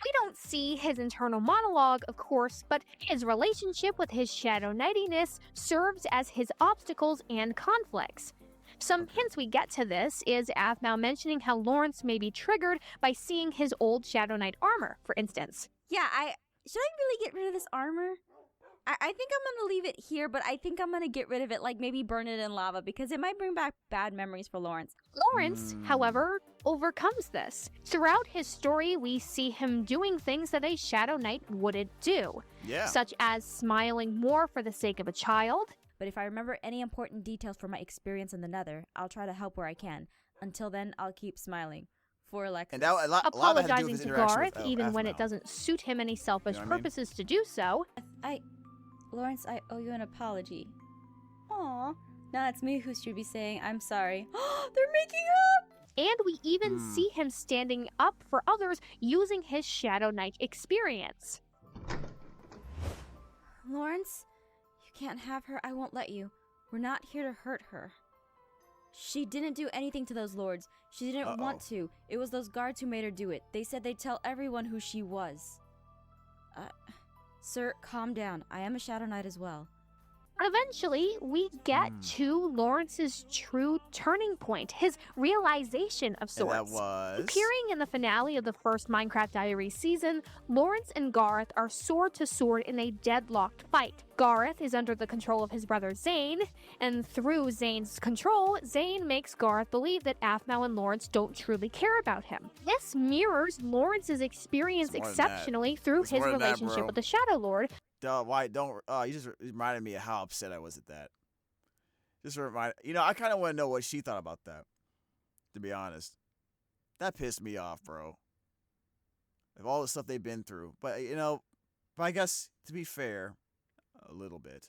We don't see his internal monologue, of course, but his relationship with his Shadow Knightiness serves as his obstacles and conflicts. Some hints we get to this is Aphmau mentioning how Lawrence may be triggered by seeing his old Shadow Knight armor, for instance.
Yeah, should I really get rid of this armor? I think I'm gonna leave it here, but I think I'm gonna get rid of it, like maybe burn it in lava, because it might bring back bad memories for Lawrence.
Lawrence, however, overcomes this. Throughout his story, we see him doing things that a Shadow Knight wouldn't do, such as smiling more for the sake of a child.
But if I remember any important details from my experience in the Nether, I'll try to help where I can. Until then, I'll keep smiling. For Alexis.
And that, a lot
apologizing
of that
to
had
Garth,
with,
even when
Aphmau.
it doesn't suit him any selfish
You know what I mean?
purposes to do so.
Lawrence, I owe you an apology. Aw. Now it's me who should be saying I'm sorry. They're making up!
And we even see him standing up for others using his Shadow Knight experience.
Lawrence, you can't have her. I won't let you. We're not here to hurt her. She didn't do anything to those lords. She didn't want to. It was those guards who made her do it. They said they'd tell everyone who she was. Sir, calm down. I am a Shadow Knight as well.
Eventually, we get to Lawrence's true turning point, his realization of sorts.
And that was...
Appearing in the finale of the first Minecraft Diaries season, Lawrence and Garth are sword to sword in a deadlocked fight. Garth is under the control of his brother Zane, and through Zane's control, Zane makes Garth believe that Aphmau and Lawrence don't truly care about him. This mirrors Lawrence's experience exceptionally through his relationship with the Shadow Lord.
Why don't you just reminded me of how upset I was at that. Just I kind of want to know what she thought about that. To be honest, that pissed me off, bro. Of all the stuff they've been through, but I guess to be fair, a little bit.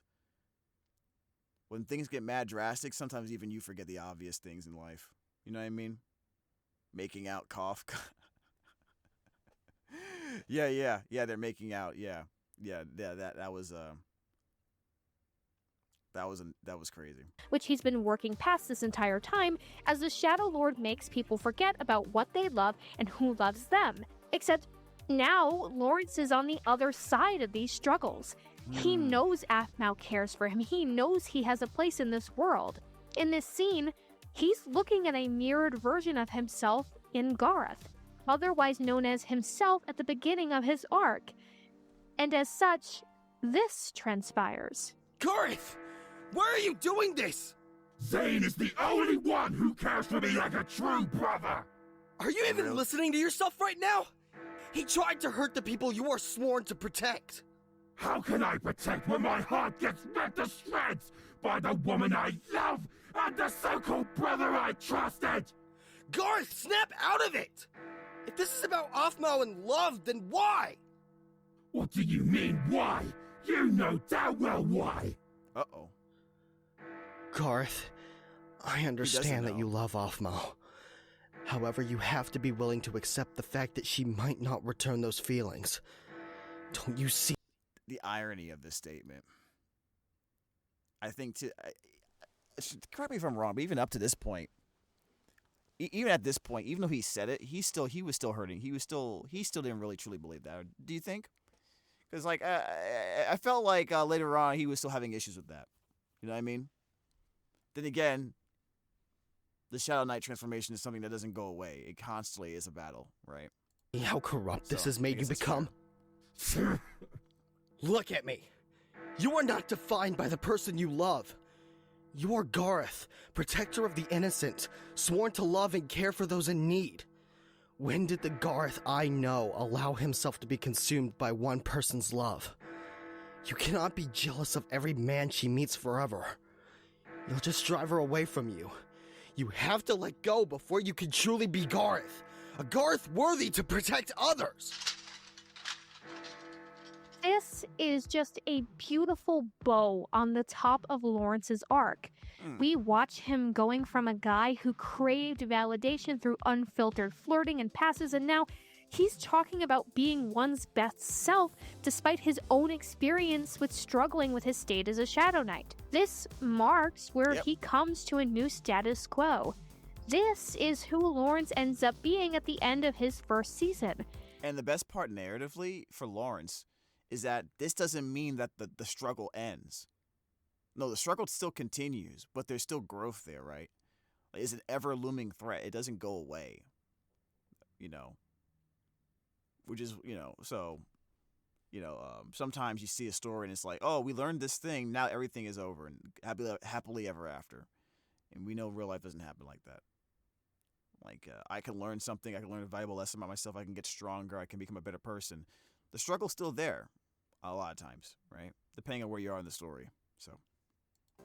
When things get mad drastic, sometimes even you forget the obvious things in life. You know what I mean? Making out, cough. yeah. They're making out. Yeah. That was crazy.
Which he's been working past this entire time, as the Shadow Lord makes people forget about what they love and who loves them. Except now Lawrence is on the other side of these struggles. He knows Aphmau cares for him. He knows he has a place in this world. In this scene, he's looking at a mirrored version of himself in Garth, otherwise known as himself at the beginning of his arc. And as such, this transpires.
Garth! Why are you doing this?
Zane is the only one who cares for me like a true brother!
Are you even listening to yourself right now? He tried to hurt the people you are sworn to protect.
How can I protect when my heart gets ripped to shreds by the woman I love and the so-called brother I trusted?
Garth, snap out of it! If this is about Aphmau and love, then why?
What do you mean, why? You know damn well why.
Uh-oh.
Garth, I understand that you love Aphmau. However, you have to be willing to accept the fact that she might not return those feelings. Don't you see
the irony of this statement? I think correct me if I'm wrong, but even up to this point, even at this point, even though he said it, he was still hurting. He still didn't really truly believe that. Do you think? Because I felt like later on he was still having issues with that. You know what I mean? Then again, the Shadow Knight transformation is something that doesn't go away. It constantly is a battle, right?
how corrupt this has made you become? Look at me. You are not defined by the person you love. You are Garth, protector of the innocent, sworn to love and care for those in need. When did the Garth I know allow himself to be consumed by one person's love? You cannot be jealous of every man she meets forever. You'll just drive her away from you. You have to let go before you can truly be Garth. A Garth worthy to protect others.
This is just a beautiful bow on the top of Lawrence's arc. We watch him going from a guy who craved validation through unfiltered flirting and passes, and now he's talking about being one's best self despite his own experience with struggling with his state as a Shadow Knight. This marks where he comes to a new status quo. This is who Lawrence ends up being at the end of his first season.
And the best part narratively for Lawrence is that this doesn't mean that the struggle ends. No, the struggle still continues, but there's still growth there, right? It's an ever-looming threat. It doesn't go away, you know? Which is, you know, so sometimes you see a story and it's like, oh, we learned this thing, now everything is over and happily ever after. And we know real life doesn't happen like that. Like, I can learn something, I can learn a valuable lesson about myself, I can get stronger, I can become a better person. The struggle's still there a lot of times, right? Depending on where you are in the story. So,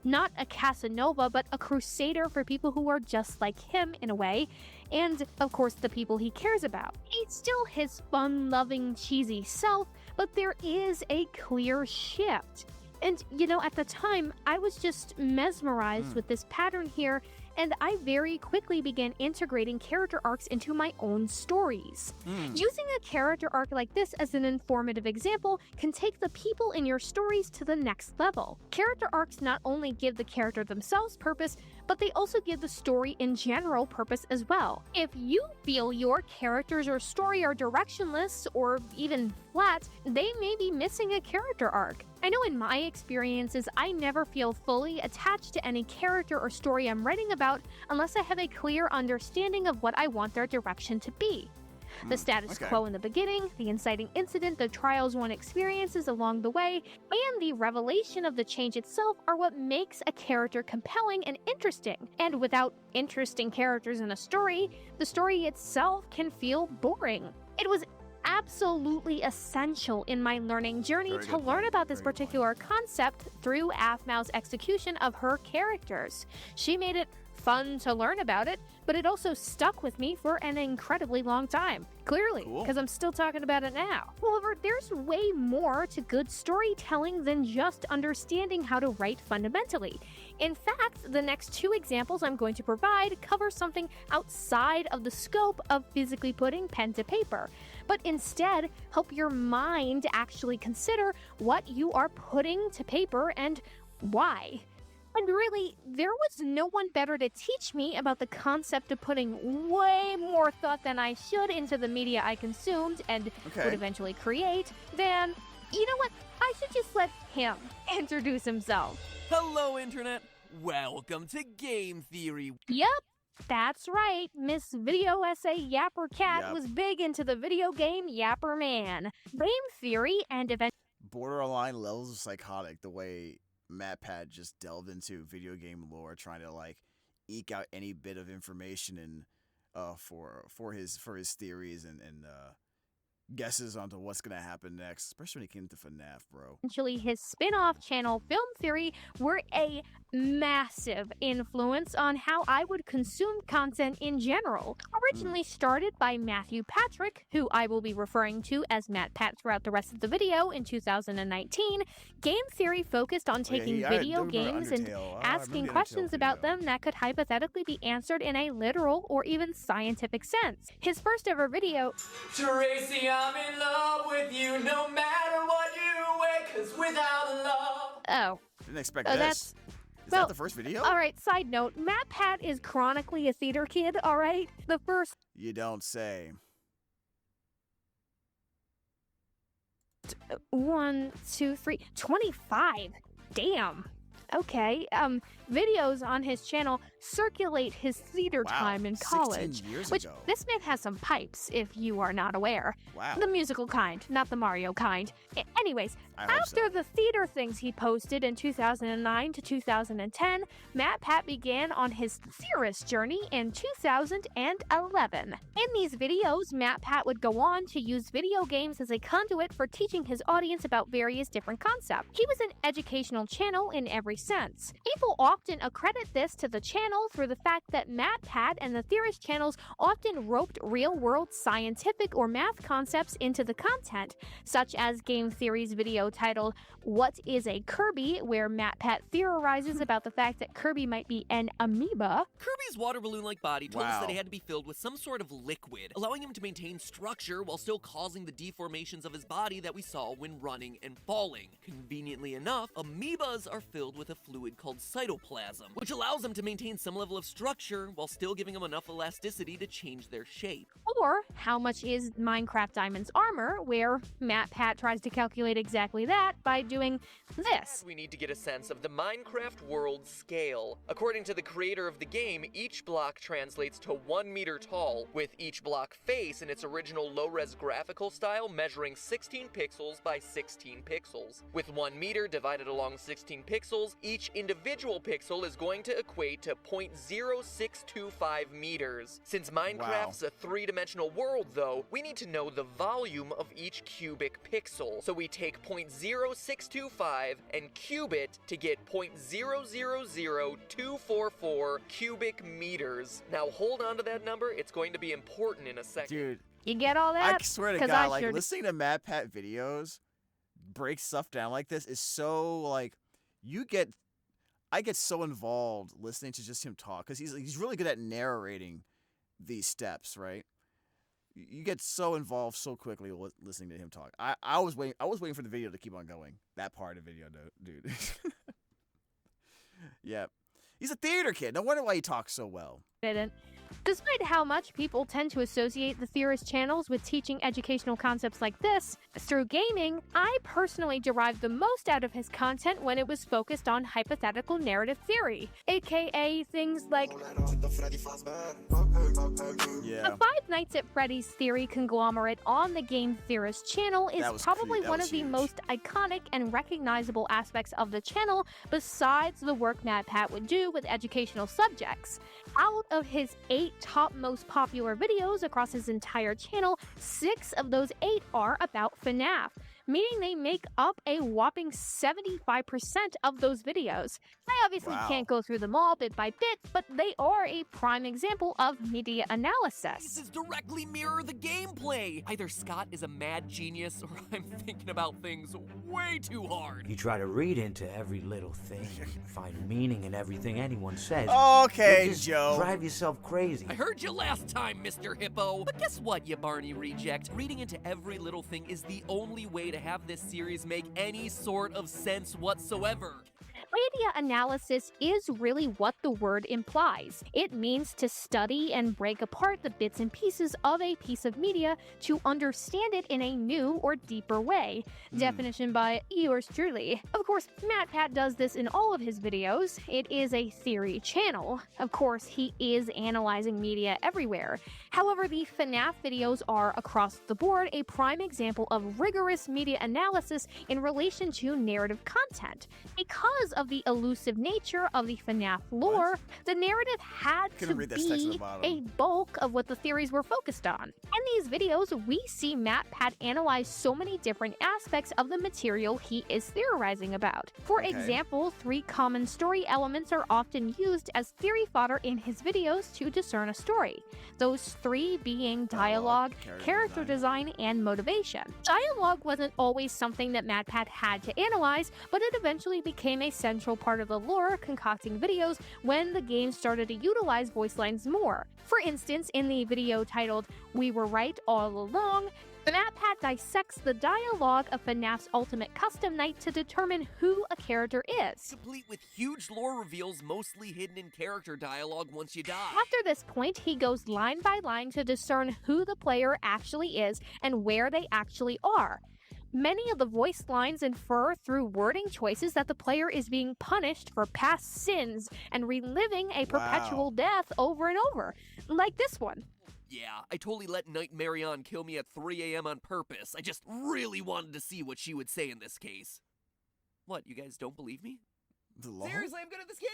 not a Casanova, but a crusader for people who are just like him in a way, and of course the people he cares about. He's still his fun-loving, cheesy self, but there is a clear shift. And, at the time, I was just mesmerized with this pattern here, and I very quickly began integrating character arcs into my own stories. Using a character arc like this as an informative example can take the people in your stories to the next level. Character arcs not only give the character themselves purpose, but they also give the story in general purpose as well. If you feel your characters or story are directionless or even flat, they may be missing a character arc. I know in my experiences, I never feel fully attached to any character or story I'm writing about unless I have a clear understanding of what I want their direction to be. The status quo in the beginning, the inciting incident, the trials one experiences along the way, and the revelation of the change itself are what makes a character compelling and interesting. And without interesting characters in a story, the story itself can feel boring. It was absolutely essential in my learning journey to learn about this particular concept through Aphmau's execution of her characters. She made it fun to learn about it, but it also stuck with me for an incredibly long time. Clearly, because I'm still talking about it now. However, there's way more to good storytelling than just understanding how to write fundamentally. In fact, the next two examples I'm going to provide cover something outside of the scope of physically putting pen to paper, but instead help your mind actually consider what you are putting to paper and why. And really, there was no one better to teach me about the concept of putting way more thought than I should into the media I consumed and would eventually create than, you know what, I should just let him introduce himself.
Hello, Internet. Welcome to Game Theory.
Yep, that's right. Miss Video Essay Yapper Cat was big into the video game Yapper Man. Game Theory and event
borderline levels of psychotic the way MatPat just delved into video game lore, trying to like eke out any bit of information and for his theories and guesses onto what's gonna happen next, especially when it came to FNAF, bro.
Eventually, his spin-off channel Film Theory were a massive influence on how I would consume content in general. Originally started by Matthew Patrick, who I will be referring to as MatPat throughout the rest of the video in 2019, Game Theory focused on taking video games and asking questions about them that could hypothetically be answered in a literal or even scientific sense. His first ever video,
Tracy, I'm in love with you no matter what you wear, 'cause without love.
Didn't expect this. Is that the first video?
Alright, side note, MatPat is chronically a theater kid, alright? The first...
You don't say.
1, 2, 3, 25. Damn. Okay, videos on his channel circulate his theater time in college,
16 years
which
ago.
This man has some pipes, if you are not aware.
Wow.
The musical kind, not the Mario kind. Anyways, after the theater things he posted in 2009 to 2010, MatPat began on his theorist journey in 2011. In these videos, MatPat would go on to use video games as a conduit for teaching his audience about various different concepts. He was an educational channel in every sense. People often accredit this to the channel through the fact that MatPat and the theorist channels often roped real-world scientific or math concepts into the content, such as Game Theory's video titled What is a Kirby, where MatPat theorizes about the fact that Kirby might be an amoeba.
Kirby's water balloon-like body told us that it had to be filled with some sort of liquid, allowing him to maintain structure while still causing the deformations of his body that we saw when running and falling. Conveniently enough, amoebas are filled with a fluid called cytoplasm, which allows them to maintain some level of structure while still giving them enough elasticity to change their shape.
Or, how much is Minecraft Diamond's armor, where MatPat tries to calculate exact exactly that by doing this.
We need to get a sense of the Minecraft world scale. According to the creator of the game, each block translates to 1 meter tall, with each block face in its original low-res graphical style measuring 16 pixels by 16 pixels. With 1 meter divided along 16 pixels, each individual pixel is going to equate to 0.0625 meters. Since Minecraft's a three-dimensional world, though, we need to know the volume of each cubic pixel. So we take 0.0625 and cube it to get 0.000244 cubic meters. Now hold on to that number, it's going to be important in a second.
Dude,
you get all that?
I swear to God, like listening to MatPat videos break stuff down like this is so like I get so involved listening to just him talk because he's really good at narrating these steps, right? You get so involved so quickly listening to him talk. I was waiting for the video to keep on going. That part of the video, dude. Yeah. He's a theater kid. No wonder why he talks so well.
Didn't. Despite how much people tend to associate the Theorist channels with teaching educational concepts like this, through gaming, I personally derived the most out of his content when it was focused on hypothetical narrative theory, aka things like a Five Nights at Freddy's theory conglomerate on the Game Theorist channel is probably one of the most iconic and recognizable aspects of the channel besides the work MatPat would do with educational subjects. Out of his 8 top most popular videos across his entire channel, 6 of those 8 are about FNAF, meaning they make up a whopping 75% of those videos. I obviously can't go through them all bit by bit, but they are a prime example of media analysis.
This directly mirror the gameplay. Either Scott is a mad genius or I'm thinking about things way too hard.
You try to read into every little thing and find meaning in everything anyone says.
Okay, Joe.
Drive yourself crazy.
I heard you last time, Mr. Hippo. But guess what, you Barney reject? Reading into every little thing is the only way to have this series make any sort of sense whatsoever.
Media analysis is really what the word implies. It means to study and break apart the bits and pieces of a piece of media to understand it in a new or deeper way. Definition by yours truly. Of course, MatPat does this in all of his videos. It is a theory channel. Of course, he is analyzing media everywhere. However, the FNAF videos are, across the board, a prime example of rigorous media analysis in relation to narrative content. Because of the elusive nature of the FNAF lore, the narrative had to be a bulk of what the theories were focused on. In these videos, we see MatPat analyze so many different aspects of the material he is theorizing about. For example, 3 common story elements are often used as theory fodder in his videos to discern a story. Those 3 being dialogue, character design, and motivation. Dialogue wasn't always something that MatPat had to analyze, but it eventually became a central part of the lore, concocting videos when the game started to utilize voice lines more. For instance, in the video titled "We Were Right All Along," MatPat dissects the dialogue of FNAF's Ultimate Custom Night to determine who a character is.
Complete with huge lore reveals mostly hidden in character dialogue once you die.
After this point, he goes line by line to discern who the player actually is and where they actually are. Many of the voice lines infer through wording choices that the player is being punished for past sins and reliving a perpetual death over and over, like this one.
Yeah, I totally let Night Marion kill me at 3 a.m. on purpose. I just really wanted to see what she would say in this case. What, you guys don't believe me? Seriously, I'm good at this game.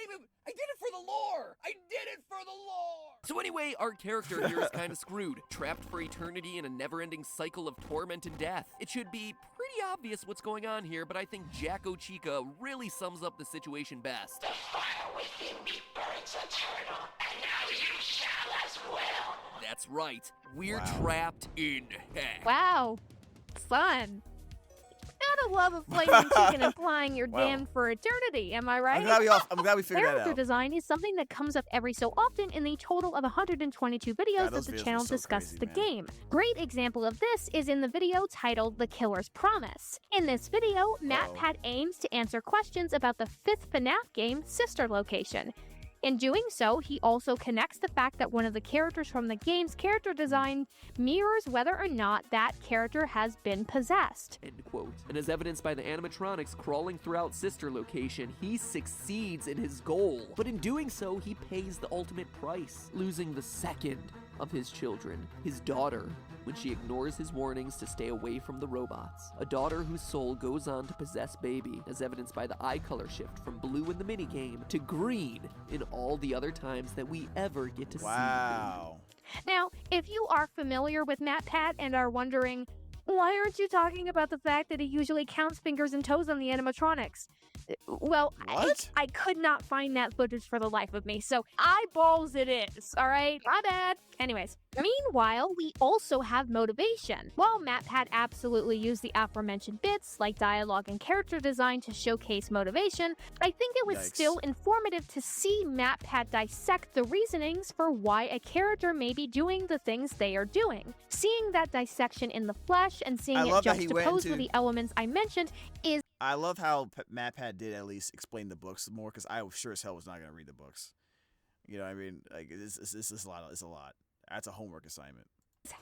I did it for the lore. I did it for the lore. So anyway, our character here is kind of screwed, trapped for eternity in a never-ending cycle of torment and death. It should be pretty obvious what's going on here, but I think Jacko Chica really sums up the situation best.
The fire within me burns eternal, and now you shall as well.
That's right. We're trapped in heck.
Wow. Fun. Gotta love a flaming chicken implying you're damned for eternity, am I right?
I'm glad we figured that out.
Character design is something that comes up every so often in the total of 122 videos that the channel discusses the game. Great example of this is in the video titled The Killer's Promise. In this video, MatPat aims to answer questions about the 5th FNAF game, Sister Location. In doing so, he also connects the fact that one of the characters from the game's character design mirrors whether or not that character has been possessed.
End quote. And as evidenced by the animatronics crawling throughout Sister Location, he succeeds in his goal. But in doing so, he pays the ultimate price, losing the second of his children, his daughter, when she ignores his warnings to stay away from the robots. A daughter whose soul goes on to possess baby, as evidenced by the eye color shift from blue in the minigame to green in all the other times that we ever get to see.
Wow.
Now, if you are familiar with MatPat and are wondering, why aren't you talking about the fact that he usually counts fingers and toes on the animatronics? Well, I could not find that footage for the life of me, so eyeballs it is, alright? My bad. Anyways, meanwhile, we also have motivation. While MatPat absolutely used the aforementioned bits, like dialogue and character design, to showcase motivation, I think it was still informative to see MatPat dissect the reasonings for why a character may be doing the things they are doing. Seeing that dissection in the flesh and seeing it juxtaposed with the elements I mentioned is...
I love how MatPat did at least explain the books more, because I was sure as hell was not going to read the books. You know what I mean? Like, this is a lot. It's a lot. That's a homework assignment.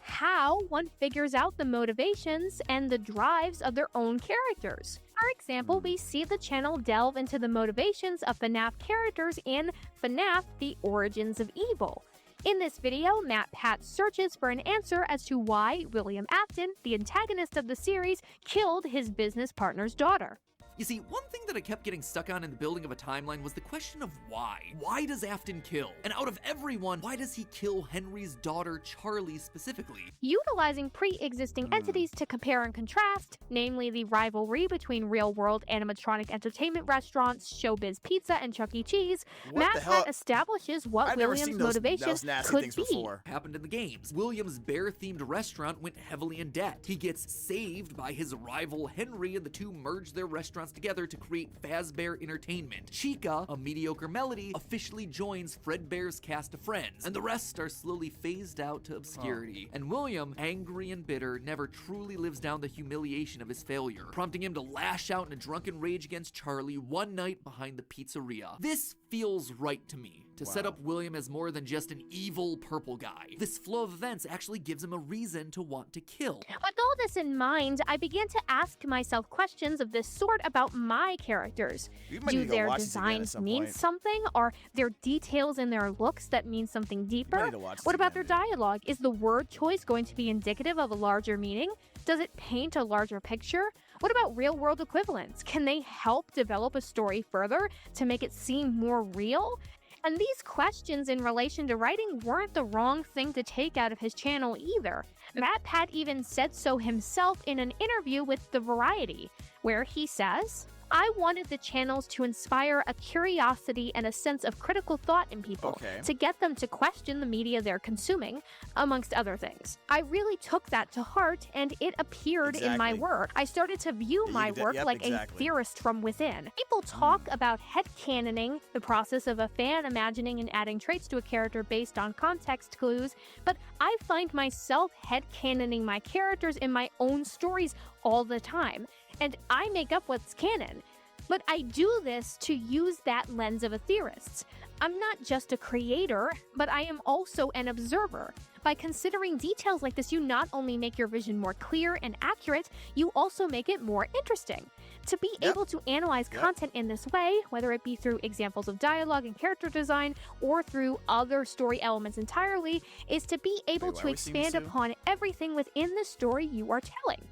How one figures out the motivations and the drives of their own characters. For example, we see the channel delve into the motivations of FNAF characters in FNAF: The Origins of Evil. In this video, MatPat searches for an answer as to why William Afton, the antagonist of the series, killed his business partner's daughter.
You see, one thing that I kept getting stuck on in the building of a timeline was the question of why. Why does Afton kill? And out of everyone, why does he kill Henry's daughter, Charlie, specifically?
Utilizing pre-existing entities to compare and contrast, namely the rivalry between real-world animatronic entertainment restaurants Showbiz Pizza and Chuck E. Cheese, MatPat establishes what William's motivation could be.
Happened in the games. William's bear-themed restaurant went heavily in debt. He gets saved by his rival Henry, and the two merge their restaurants together to create Fazbear Entertainment. Chica, a mediocre melody, officially joins Fredbear's cast of friends, and the rest are slowly phased out to obscurity. And William, angry and bitter, never truly lives down the humiliation of his failure, prompting him to lash out in a drunken rage against Charlie one night behind the pizzeria. This feels right to me, to set up William as more than just an evil purple guy. This flow of events actually gives him a reason to want to kill.
With all this in mind, I began to ask myself questions of this sort about my characters. Do their designs mean something? Are there details in their looks that mean something deeper? What about their dialogue? Is the word choice going to be indicative of a larger meaning? Does it paint a larger picture? What about real-world equivalents? Can they help develop a story further to make it seem more real? And these questions in relation to writing weren't the wrong thing to take out of his channel either. MatPat even said so himself in an interview with The Variety, where he says, I wanted the channels to inspire a curiosity and a sense of critical thought in people, to get them to question the media they're consuming, amongst other things. I really took that to heart, and it appeared in my work. I started to view my work like a theorist from within. People talk about headcanoning, the process of a fan imagining and adding traits to a character based on context clues, but I find myself headcanoning my characters in my own stories all the time. And I make up what's canon. But I do this to use that lens of a theorist. I'm not just a creator, but I am also an observer. By considering details like this, you not only make your vision more clear and accurate, you also make it more interesting. To be able to analyze content in this way, whether it be through examples of dialogue and character design, or through other story elements entirely, is to be able to expand upon everything within the story you are telling.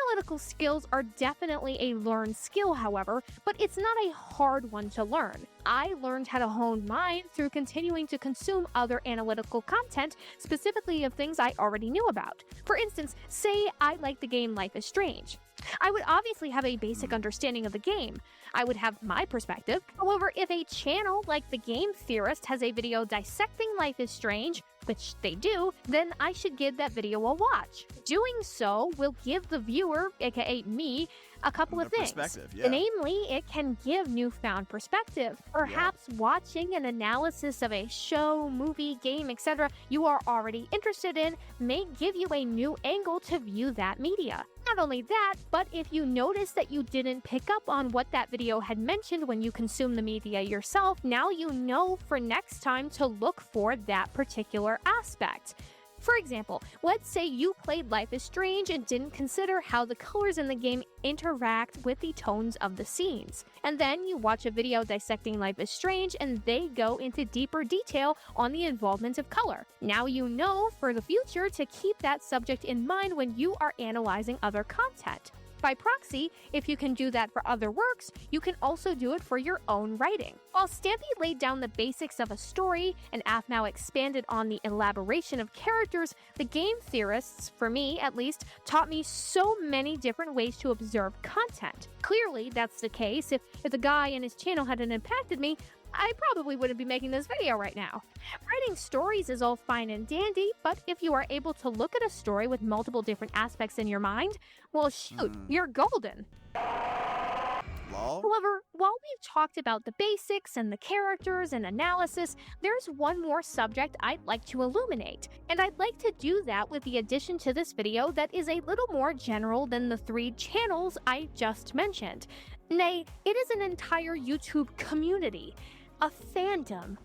Analytical skills are definitely a learned skill, however, but it's not a hard one to learn. I learned how to hone mine through continuing to consume other analytical content, specifically of things I already knew about. For instance, say I like the game Life is Strange. I would obviously have a basic understanding of the game. I would have my perspective. However, if a channel like The Game Theorist has a video dissecting Life is Strange, which they do, then I should give that video a watch. Doing so will give the viewer, aka me, A couple of things.
Perspective, yeah.
Namely, it can give newfound perspective. Perhaps watching an analysis of a show, movie, game, etc. you are already interested in may give you a new angle to view that media. Not only that, but if you notice that you didn't pick up on what that video had mentioned when you consume the media yourself, now you know for next time to look for that particular aspect. For example, let's say you played Life is Strange and didn't consider how the colors in the game interact with the tones of the scenes. And then you watch a video dissecting Life is Strange and they go into deeper detail on the involvement of color. Now you know for the future to keep that subject in mind when you are analyzing other content. By proxy, if you can do that for other works, you can also do it for your own writing. While Stampy laid down the basics of a story and Aphmau expanded on the elaboration of characters, the game theorists, for me at least, taught me so many different ways to observe content. Clearly, that's the case. If the guy and his channel hadn't impacted me, I probably wouldn't be making this video right now. Writing stories is all fine and dandy, but if you are able to look at a story with multiple different aspects in your mind, well shoot, you're golden.
Lol.
However, while we've talked about the basics and the characters and analysis, there's one more subject I'd like to illuminate, and I'd like to do that with the addition to this video that is a little more general than the 3 channels I just mentioned. Nay, it is an entire YouTube community. A fandom.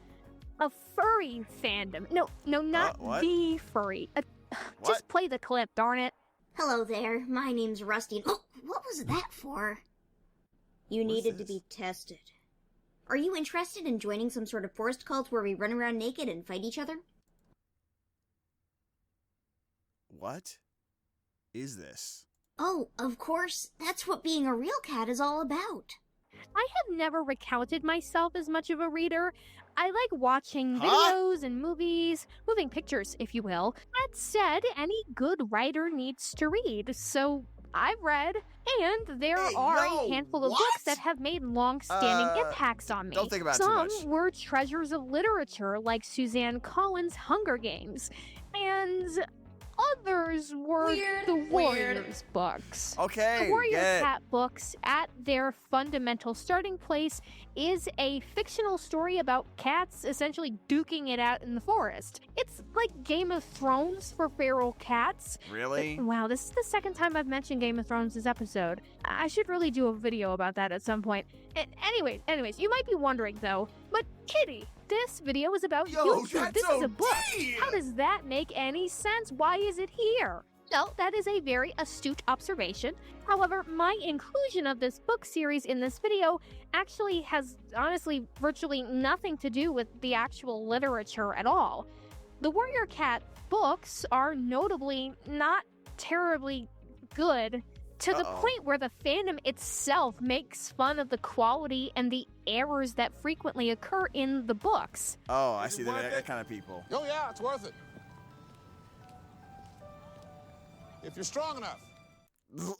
A furry fandom. No, not the furry. Just play the clip, darn it.
Hello there, my name's Rusty. Oh, what was that for? You needed to be tested. Are you interested in joining some sort of forest cult where we run around naked and fight each other?
What is this?
Oh, of course, that's what being a real cat is all about.
I have never recounted myself as much of a reader. I like watching videos and movies, moving pictures, if you will. That said, any good writer needs to read, so I've read, and there are a handful of books that have made long-standing impacts on me.
Don't think about it
Some
too much.
were treasures of literature, like Suzanne Collins' Hunger Games, and others were the Warriors books.
Okay,
the Warrior Cat books, at their fundamental starting place, is a fictional story about cats essentially duking it out in the forest. It's like Game of Thrones for feral cats.
Really?
Wow, this is the second time I've mentioned Game of Thrones this episode. I should really do a video about that at some point. Anyways, you might be wondering though, but Kitty, this video is about YouTube. This is a book. How does that make any sense? Why is it here? No, that is a very astute observation. However, my inclusion of this book series in this video actually has honestly virtually nothing to do with the actual literature at all. The Warrior Cat books are notably not terribly good, to the point where the fandom itself makes fun of the quality and the errors that frequently occur in the books.
Oh, I see that kind of people.
Oh yeah, it's worth it. If you're strong enough.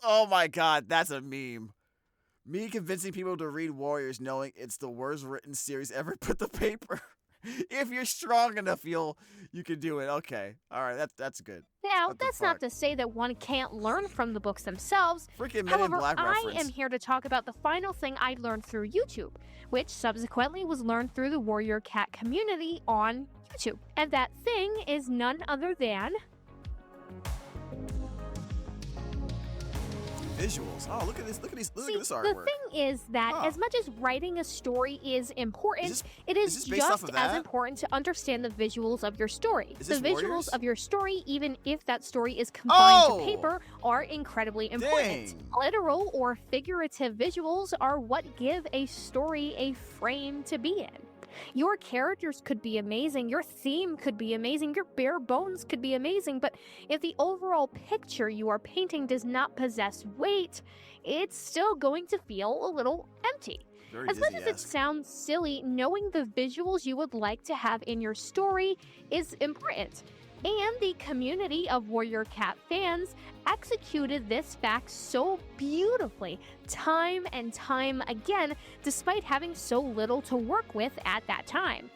Oh my god, that's a meme. Me convincing people to read Warriors knowing it's the worst written series ever put to paper. If you're strong enough, you can do it. Okay. All right, that's good.
Now, that's not to say that one can't learn from the books themselves.
Freaking Men in Black reference.
I am here to talk about the final thing I learned through YouTube, which subsequently was learned through the Warrior Cat community on YouTube. And that thing is none other than
visuals. Oh, look at this artwork.
The thing is that as much as writing a story is important, it is just as important to understand the visuals of your story. The visuals of your story, even if that story is confined to paper, are incredibly important. Literal or figurative visuals are what give a story a frame to be in. Your characters could be amazing, your theme could be amazing, your bare bones could be amazing, but if the overall picture you are painting does not possess weight, it's still going to feel a little empty. As much as it sounds silly, knowing the visuals you would like to have in your story is important. And the community of Warrior Cat fans executed this fact so beautifully, time and time again, despite having so little to work with at that time.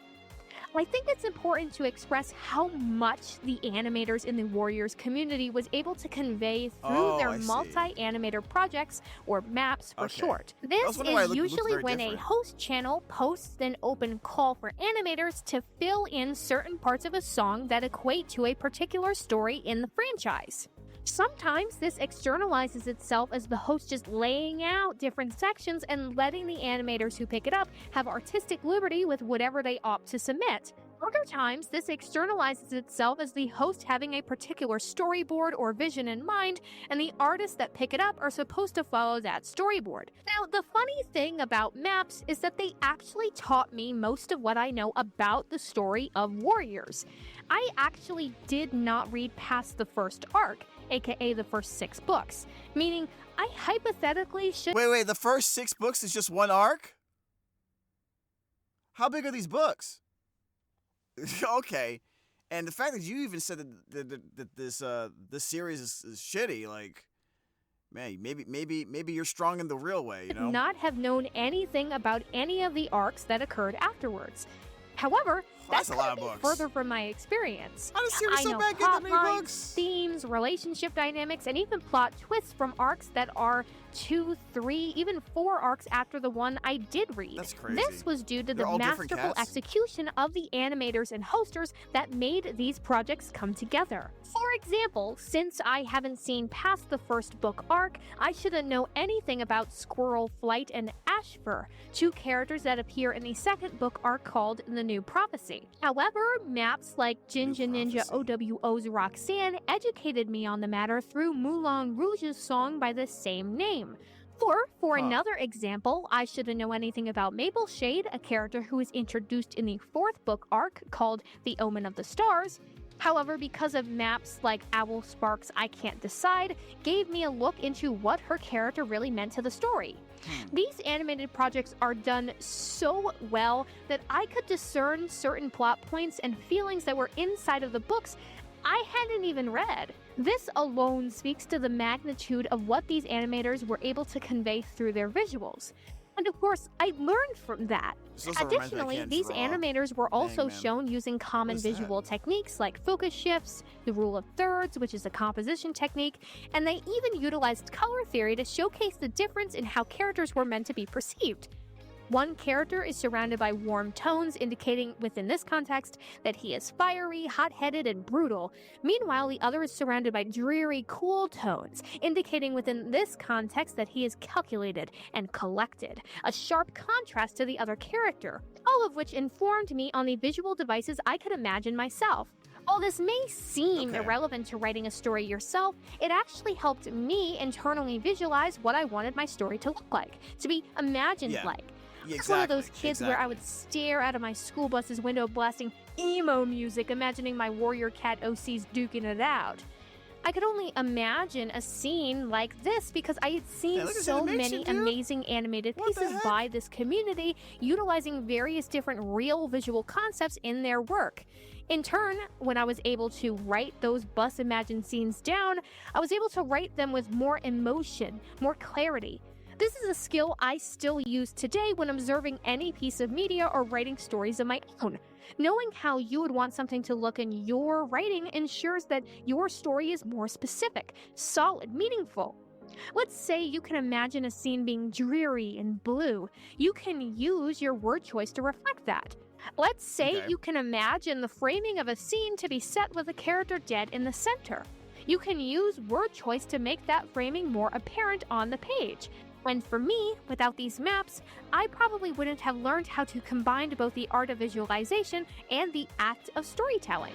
I think it's important to express how much the animators in the Warriors community was able to convey through their multi-animator projects, or MAPs for short. This is usually when a host channel posts an open call for animators to fill in certain parts of a song that equate to a particular story in the franchise. Sometimes this externalizes itself as the host just laying out different sections and letting the animators who pick it up have artistic liberty with whatever they opt to submit. Other times, this externalizes itself as the host having a particular storyboard or vision in mind, and the artists that pick it up are supposed to follow that storyboard. Now, the funny thing about maps is that they actually taught me most of what I know about the story of Warriors. I actually did not read past the first arc, aka the first 6 books, meaning I hypothetically should—
Wait, the first 6 books is just one arc? How big are these books? Okay, and the fact that you even said that this series is shitty, like, man, maybe you're strong in the real way, you know?
Not have known anything about any of the arcs that occurred afterwards. However, that's a lot of books. Further from my experience.
How does series so bad get that many books?
Themes, relationship dynamics, and even plot twists from arcs that are 2, 3, even 4 arcs after the one I did read.
That's crazy.
This was due to the masterful execution of the animators and hosters that made these projects come together. For example, since I haven't seen past the first book arc, I shouldn't know anything about Squirrel Flight and Ashfur, 2 characters that appear in the second book arc called The New Prophecy. However, maps like Jinja Ninja OWO's Roxanne educated me on the matter through Moulin Rouge's song by the same name. Or, for another example, I shouldn't know anything about Maple Shade, a character who is introduced in the 4th book arc called The Omen of the Stars. However, because of maps like Owl Sparks' I Can't Decide, gave me a look into what her character really meant to the story. These animated projects are done so well that I could discern certain plot points and feelings that were inside of the books I hadn't even read. This alone speaks to the magnitude of what these animators were able to convey through their visuals. And of course, I learned from that. Additionally, these animators were also shown using common visual techniques like focus shifts, the rule of thirds, which is a composition technique, and they even utilized color theory to showcase the difference in how characters were meant to be perceived. One character is surrounded by warm tones, indicating within this context that he is fiery, hot-headed, and brutal. Meanwhile, the other is surrounded by dreary, cool tones, indicating within this context that he is calculated and collected, a sharp contrast to the other character, all of which informed me on the visual devices I could imagine myself. While this may seem irrelevant to writing a story yourself, it actually helped me internally visualize what I wanted my story to look like, to be imagined like. I was one of those kids where I would stare out of my school bus's window blasting emo music, imagining my warrior cat OCs duking it out. I could only imagine a scene like this because I had seen so many amazing animated pieces by this community utilizing various different real visual concepts in their work. In turn, when I was able to write those bus imagined scenes down, I was able to write them with more emotion, more clarity. This is a skill I still use today when observing any piece of media or writing stories of my own. Knowing how you would want something to look in your writing ensures that your story is more specific, solid, meaningful. Let's say you can imagine a scene being dreary and blue. You can use your word choice to reflect that. Let's say you can imagine the framing of a scene to be set with a character dead in the center. You can use word choice to make that framing more apparent on the page. And for me, without these maps, I probably wouldn't have learned how to combine both the art of visualization and the act of storytelling.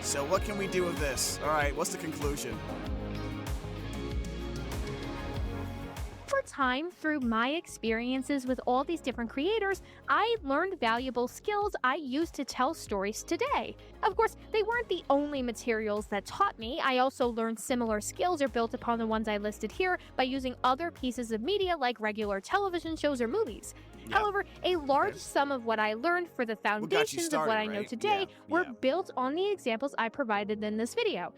So what can we do with this? All right, what's the conclusion?
Over time, through my experiences with all these different creators, I learned valuable skills I use to tell stories today. Of course, they weren't the only materials that taught me. I also learned similar skills or built upon the ones I listed here by using other pieces of media like regular television shows or movies. However, a large sum of what I learned for the foundations of what I know today were built on the examples I provided in this video.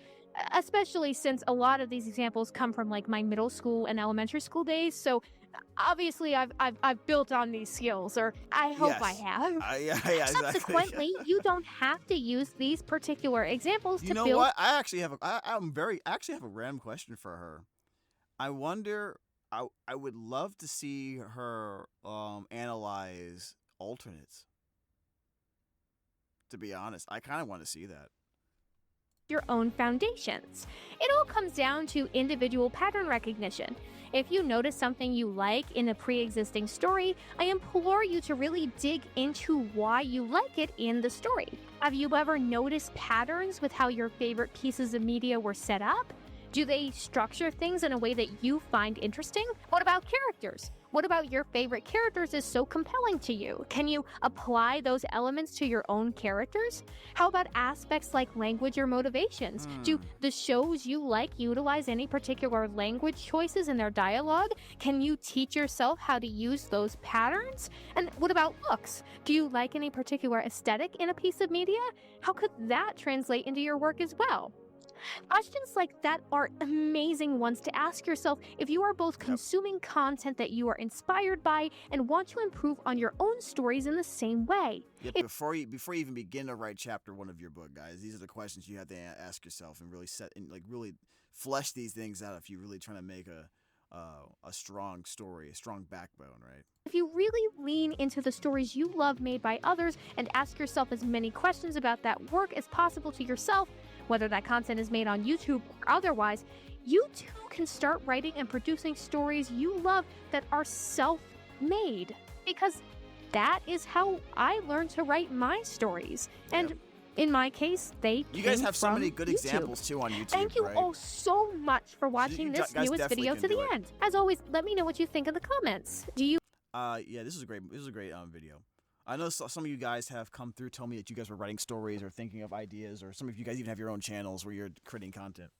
Especially since a lot of these examples come from like my middle school and elementary school days, so obviously I've built on these skills, or I hope I have.
Yeah,
Subsequently, you don't have to use these particular examples to build.
You know what? I actually have a random question for her. I wonder. I would love to see her analyze alternates. To be honest, I kind of want to see that.
Your own foundations. It all comes down to individual pattern recognition. If you notice something you like in a pre-existing story, I implore you to really dig into why you like it in the story. Have you ever noticed patterns with how your favorite pieces of media were set up? Do they structure things in a way that you find interesting? What about characters? What about your favorite characters is so compelling to you? Can you apply those elements to your own characters? How about aspects like language or motivations? Do the shows you like utilize any particular language choices in their dialogue? Can you teach yourself how to use those patterns? And what about looks? Do you like any particular aesthetic in a piece of media? How could that translate into your work as well? Questions like that are amazing ones to ask yourself if you are both consuming content that you are inspired by and want to improve on your own stories in the same way.
Yep, before you even begin to write chapter 1 of your book, guys, these are the questions you have to ask yourself and really really flesh these things out if you're really trying to make a strong story, a strong backbone, right?
If you really lean into the stories you love made by others and ask yourself as many questions about that work as possible to yourself, whether that content is made on YouTube or otherwise, you too can start writing and producing stories you love that are self-made. Because that is how I learned to write my stories. And in my case,
You guys have so many good examples too on YouTube.
Thank you
right?
all so much for watching this
guys
newest
definitely
video
can
to
do
the
it.
end. As always, let me know what you think in the comments. Do you
Yeah, this is a great video. I know some of you guys have come through, told me that you guys were writing stories or thinking of ideas, or some of you guys even have your own channels where you're creating content.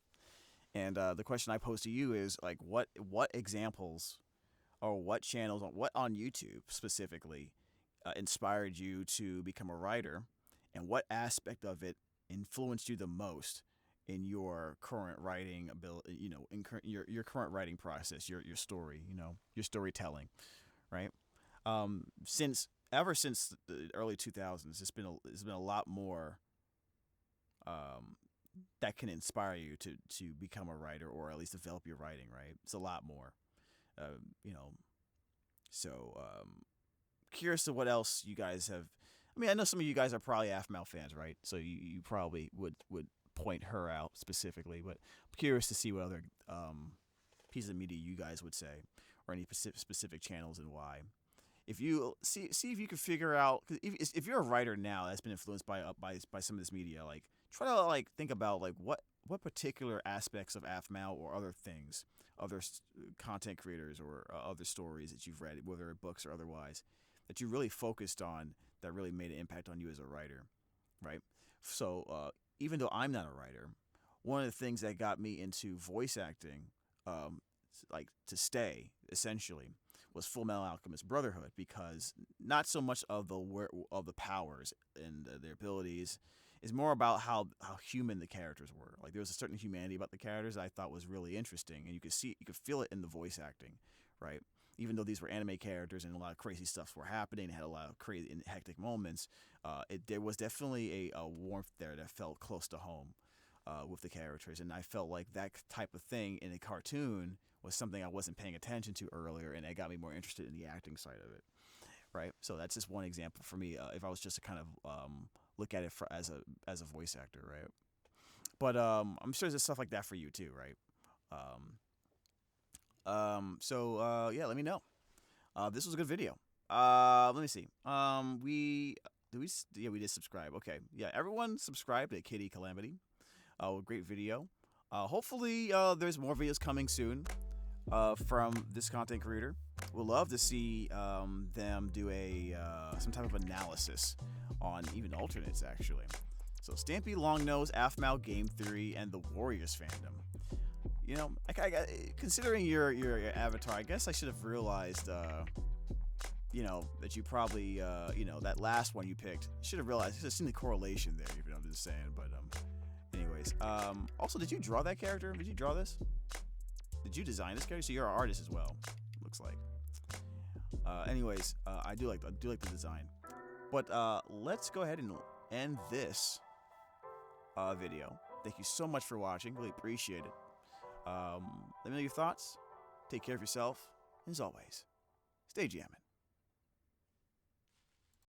And the question I pose to you is like, what examples or what channels, what on YouTube specifically, inspired you to become a writer, and what aspect of it influenced you the most in your current writing ability, your current writing process, your story, your storytelling, right? Ever since the early 2000s, it's been a lot more that can inspire you to become a writer, or at least develop your writing, right? It's a lot more, So curious to what else you guys have. I mean, I know some of you guys are probably Aphmau fans, right? So you probably would point her out specifically, but I'm curious to see what other pieces of media you guys would say, or any specific channels, and why. If you see if you can figure out, cause if you're a writer now that's been influenced by some of this media, like try to think about what particular aspects of Aphmau or other things, other content creators or other stories that you've read, whether books or otherwise, that you really focused on that really made an impact on you as a writer, right? So even though I'm not a writer, one of the things that got me into voice acting, to stay essentially, was Full Metal Alchemist Brotherhood, because not so much of the powers and their abilities is more about how human the characters were. Like, there was a certain humanity about the characters that I thought was really interesting, and you could feel it in the voice acting, right? Even though these were anime characters and a lot of crazy stuff were happening, had a lot of crazy and hectic moments, there was definitely a warmth there that felt close to home with the characters, and I felt like that type of thing in a cartoon was something I wasn't paying attention to earlier, and it got me more interested in the acting side of it, right? So that's just one example for me. If I was just to kind of look at it as a voice actor, right? But I'm sure there's stuff like that for you too, right? Yeah, let me know. This was a good video. Let me see. We did subscribe. Okay, yeah, everyone subscribe to kiittycalamity. Great video. Hopefully, there's more videos coming soon from this content creator. We'll love to see them do some type of analysis on even alternates, actually. So Stampy Longnose, Aphmau Game Theory, and the Warriors fandom. Considering your avatar, I guess I should have realized, that you probably, that last one you picked, should have realized. I should have seen the correlation there, even though I'm just saying. But anyways, also, did you draw that character? Did you draw this? Did you design this character? So you're an artist as well, looks like. Anyways, I do like the design. But let's go ahead and end this video. Thank you so much for watching. Really appreciate it. Let me know your thoughts. Take care of yourself. As always, stay jamming.